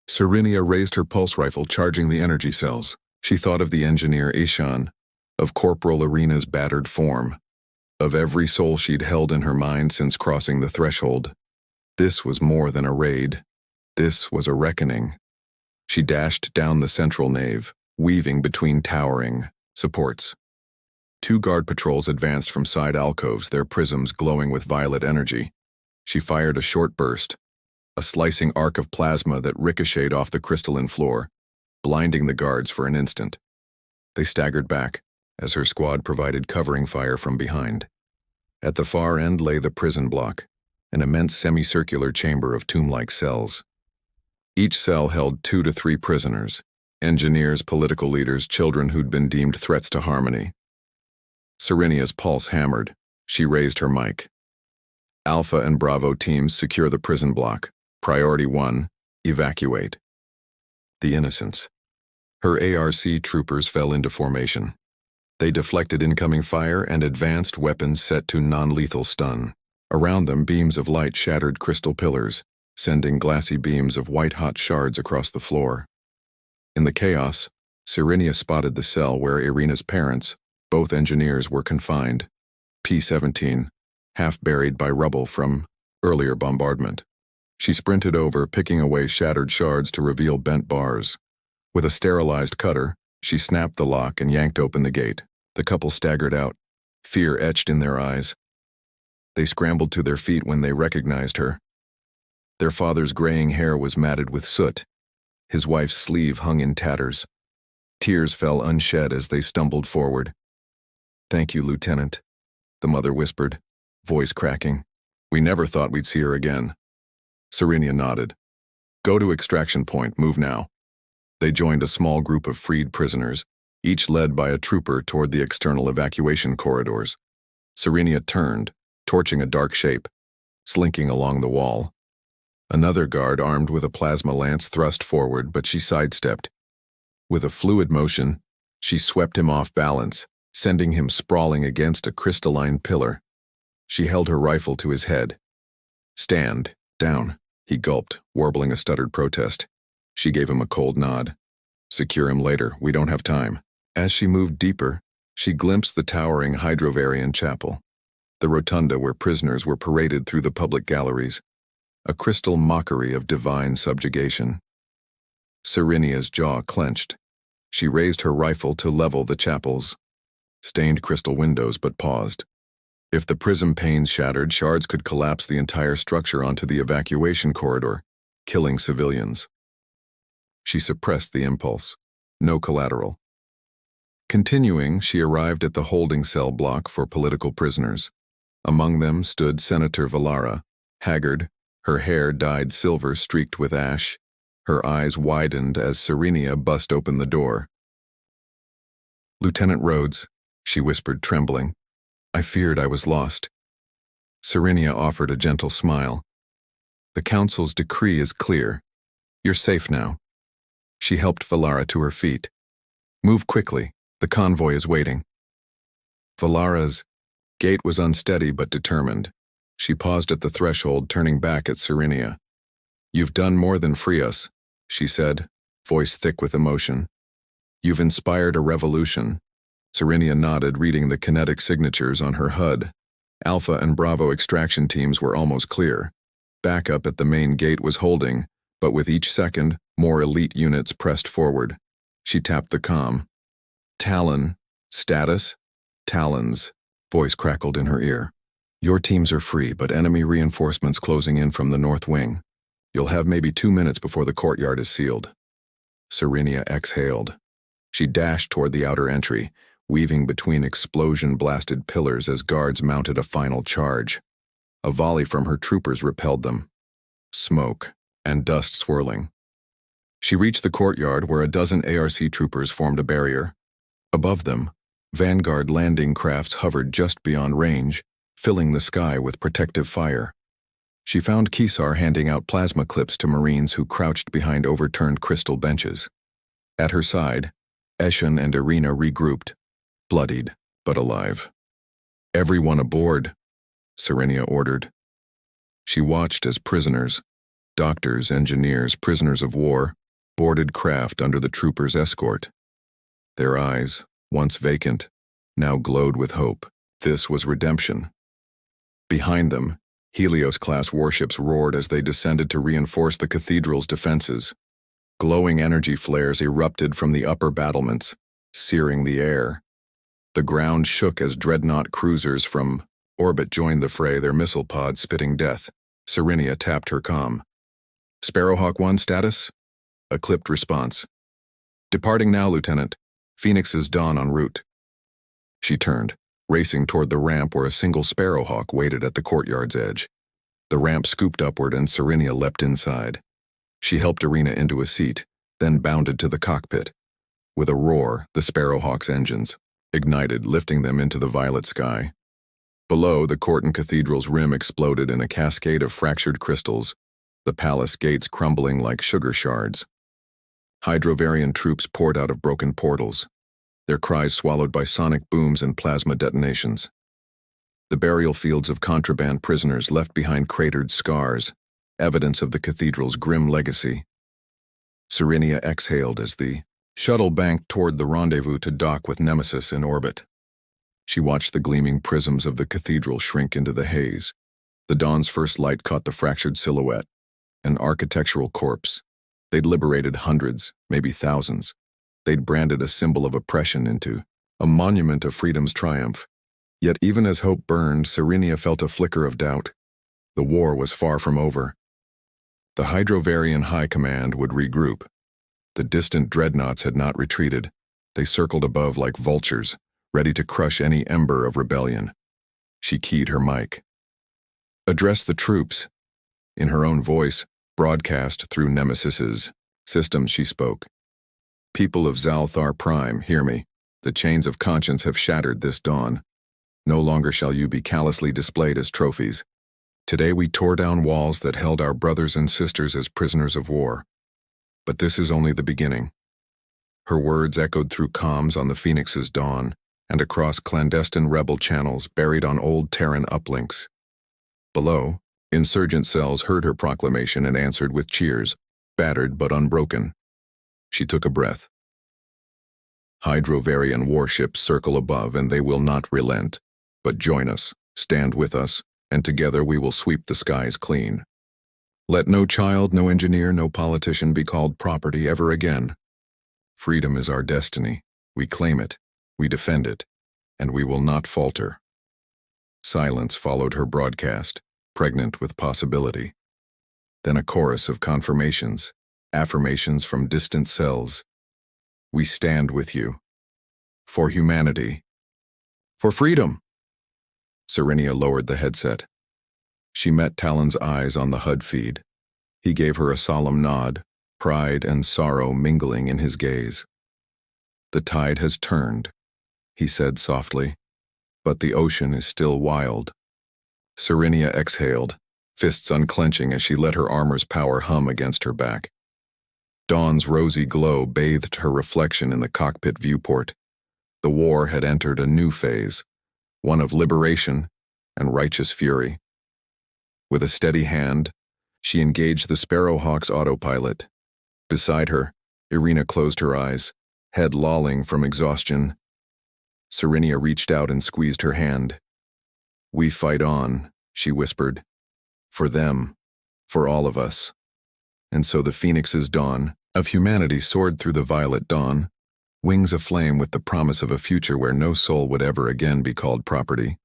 Serenia raised her pulse rifle, charging the energy cells. She thought of the engineer Ishan, of Corporal Arena's battered form, of every soul she'd held in her mind since crossing the threshold. This was more than a raid. This was a reckoning. She dashed down the central nave, weaving between towering supports. 2 guard patrols advanced from side alcoves, their prisms glowing with violet energy. She fired a short burst, a slicing arc of plasma that ricocheted off the crystalline floor, blinding the guards for an instant. They staggered back, as her squad provided covering fire from behind. At the far end lay the prison block, an immense semicircular chamber of tomb-like cells. Each cell held 2 to 3 prisoners, engineers, political leaders, children who'd been deemed threats to harmony. Serenia's pulse hammered. She raised her mic. Alpha and Bravo teams secure the prison block. Priority 1, evacuate. The innocents. Her ARC troopers fell into formation. They deflected incoming fire and advanced weapons set to non-lethal stun. Around them, beams of light shattered crystal pillars, sending glassy beams of white-hot shards across the floor. In the chaos, Serenia spotted the cell where Irina's parents, both engineers, were confined. P-17, half buried by rubble from earlier bombardment. She sprinted over, picking away shattered shards to reveal bent bars. With a sterilized cutter, she snapped the lock and yanked open the gate. The couple staggered out, fear etched in their eyes. They scrambled to their feet when they recognized her. Their father's graying hair was matted with soot. His wife's sleeve hung in tatters. Tears fell unshed as they stumbled forward. "Thank you, Lieutenant," the mother whispered, voice cracking. "We never thought we'd see her again." Serenia nodded. "Go to extraction point, move now." They joined a small group of freed prisoners, each led by a trooper toward the external evacuation corridors. Serenia turned, torching a dark shape, slinking along the wall. Another guard armed with a plasma lance thrust forward, but she sidestepped. With a fluid motion, she swept him off balance, sending him sprawling against a crystalline pillar. She held her rifle to his head. "Stand, down," he gulped, warbling a stuttered protest. She gave him a cold nod. "Secure him later, we don't have time." As she moved deeper, she glimpsed the towering Hydrovarian chapel, the rotunda where prisoners were paraded through the public galleries, a crystal mockery of divine subjugation. Serenia's jaw clenched. She raised her rifle to level the chapel's stained crystal windows, but paused. If the prism panes shattered, shards could collapse the entire structure onto the evacuation corridor, killing civilians. She suppressed the impulse. No collateral. Continuing, she arrived at the holding cell block for political prisoners. Among them stood Senator Valara, haggard, her hair dyed silver streaked with ash. Her eyes widened as Serenia bust open the door. "Lieutenant Rhodes," she whispered, trembling. "I feared I was lost." Serenia offered a gentle smile. The Council's decree is clear. You're safe now. She helped Valara to her feet. Move quickly. The convoy is waiting. Valara's gait was unsteady but determined. She paused at the threshold, turning back at Serenia. You've done more than free us, she said, voice thick with emotion. You've inspired a revolution. Serenia nodded, reading the kinetic signatures on her HUD. Alpha and Bravo extraction teams were almost clear. Backup at the main gate was holding, but with each second, more elite units pressed forward. She tapped the comm. Talon. Status? Talons. Voice crackled in her ear. Your teams are free, but enemy reinforcements closing in from the north wing. You'll have maybe 2 minutes before the courtyard is sealed. Serenia exhaled. She dashed toward the outer entry, weaving between explosion-blasted pillars as guards mounted a final charge. A volley from her troopers repelled them. Smoke and dust swirling. She reached the courtyard where a dozen ARC troopers formed a barrier. Above them, Vanguard landing crafts hovered just beyond range, filling the sky with protective fire. She found Kisar handing out plasma clips to Marines who crouched behind overturned crystal benches. At her side, Eshan and Irina regrouped, bloodied but alive. Everyone aboard, Serenia ordered. She watched as prisoners, doctors, engineers, prisoners of war, boarded craft under the troopers' escort. Their eyes, once vacant, now glowed with hope. This was redemption. Behind them, Helios-class warships roared as they descended to reinforce the cathedral's defenses. Glowing energy flares erupted from the upper battlements, searing the air. The ground shook as dreadnought cruisers from orbit joined the fray, their missile pods spitting death. Serenia tapped her comm. Sparrowhawk 1 status? A clipped response. Departing now, Lieutenant. Phoenix's dawn en route. She turned, racing toward the ramp where a single Sparrowhawk waited at the courtyard's edge. The ramp scooped upward and Serenia leapt inside. She helped Irina into a seat, then bounded to the cockpit. With a roar, the Sparrowhawk's engines ignited, lifting them into the violet sky. Below, the Corton Cathedral's rim exploded in a cascade of fractured crystals, the palace gates crumbling like sugar shards. Hydrovarian troops poured out of broken portals, their cries swallowed by sonic booms and plasma detonations. The burial fields of contraband prisoners left behind cratered scars, evidence of the cathedral's grim legacy. Serenia exhaled as the shuttle banked toward the rendezvous to dock with Nemesis in orbit. She watched the gleaming prisms of the cathedral shrink into the haze. The dawn's first light caught the fractured silhouette, an architectural corpse. They'd liberated hundreds, maybe thousands. They'd branded a symbol of oppression into a monument of freedom's triumph. Yet even as hope burned, Serenia felt a flicker of doubt. The war was far from over. The Hydrovarian High Command would regroup. The distant dreadnoughts had not retreated. They circled above like vultures, ready to crush any ember of rebellion. She keyed her mic. Address the troops. In her own voice, broadcast through Nemesis's systems, she spoke. People of Zalthar Prime, hear me. The chains of conscience have shattered this dawn. No longer shall you be callously displayed as trophies. Today we tore down walls that held our brothers and sisters as prisoners of war. But this is only the beginning. Her words echoed through comms on the Phoenix's dawn and across clandestine rebel channels buried on old Terran uplinks. Below, insurgent cells heard her proclamation and answered with cheers, battered but unbroken. She took a breath. Hydrovarian warships circle above and they will not relent. But join us, stand with us, and together we will sweep the skies clean. Let no child, no engineer, no politician be called property ever again. Freedom is our destiny. We claim it, we defend it, and we will not falter. Silence followed her broadcast, pregnant with possibility. Then a chorus of confirmations, affirmations from distant cells. We stand with you. For humanity. For freedom. Serenia lowered the headset. She met Talon's eyes on the HUD feed. He gave her a solemn nod, pride and sorrow mingling in his gaze. The tide has turned, he said softly, but the ocean is still wild. Serenia exhaled, fists unclenching as she let her armor's power hum against her back. Dawn's rosy glow bathed her reflection in the cockpit viewport. The war had entered a new phase, one of liberation and righteous fury. With a steady hand, she engaged the Sparrowhawk's autopilot. Beside her, Irina closed her eyes, head lolling from exhaustion. Serenia reached out and squeezed her hand. "We fight on," she whispered. "For them, for all of us." And so the Phoenix's dawn of humanity soared through the violet dawn, wings aflame with the promise of a future where no soul would ever again be called property.